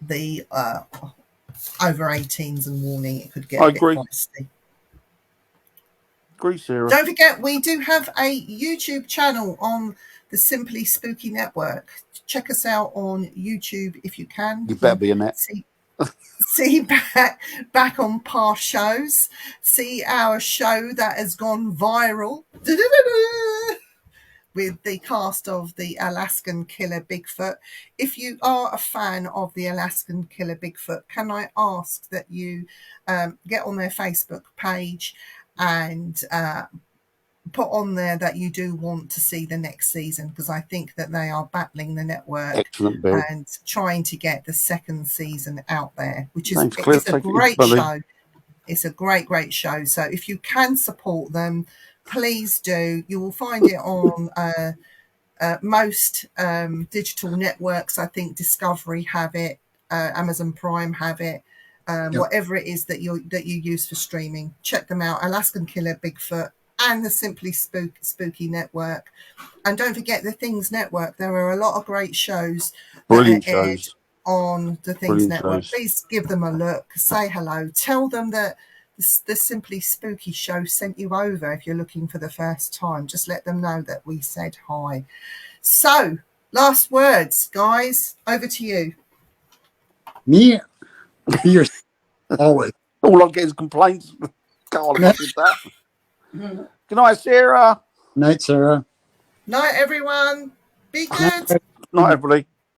the over 18s and warning it could get I a bit agree. feisty. Agree, Sarah. Don't forget, we do have a YouTube channel on the Simply Spooky Network. Check us out on YouTube if you can. You better be in it. See back on past shows. See our show that has gone viral with the cast of the Alaskan Killer Bigfoot. If you are a fan of the Alaskan Killer Bigfoot, can I ask that you get on their Facebook page and put on there that you do want to see the next season, because I think that they are battling the network. Excellent, Bill. And trying to get the second season out there, which is Thanks, Cliff. it's a Take it great easy, buddy. show. It's a great show. So if you can support them, please do. You will find it on most digital networks. I think Discovery have it, Amazon Prime have it, whatever it is that you use for streaming. Check them out. Alaskan Killer Bigfoot and the Simply Spooky Network. And don't forget the Things Network. There are a lot of great shows Brilliant that are aired shows. on the Things Brilliant Network. shows. Please give them a look. Say hello. Tell them that the Simply Spooky show sent you over if you're looking for the first time. Just let them know that we said hi. So, last words, guys. Over to you. Me, be your always. All I get is complaints. God, I did that. Good night, Sarah. Night, Sarah. Night, everyone. Be good. Night. Night, everybody.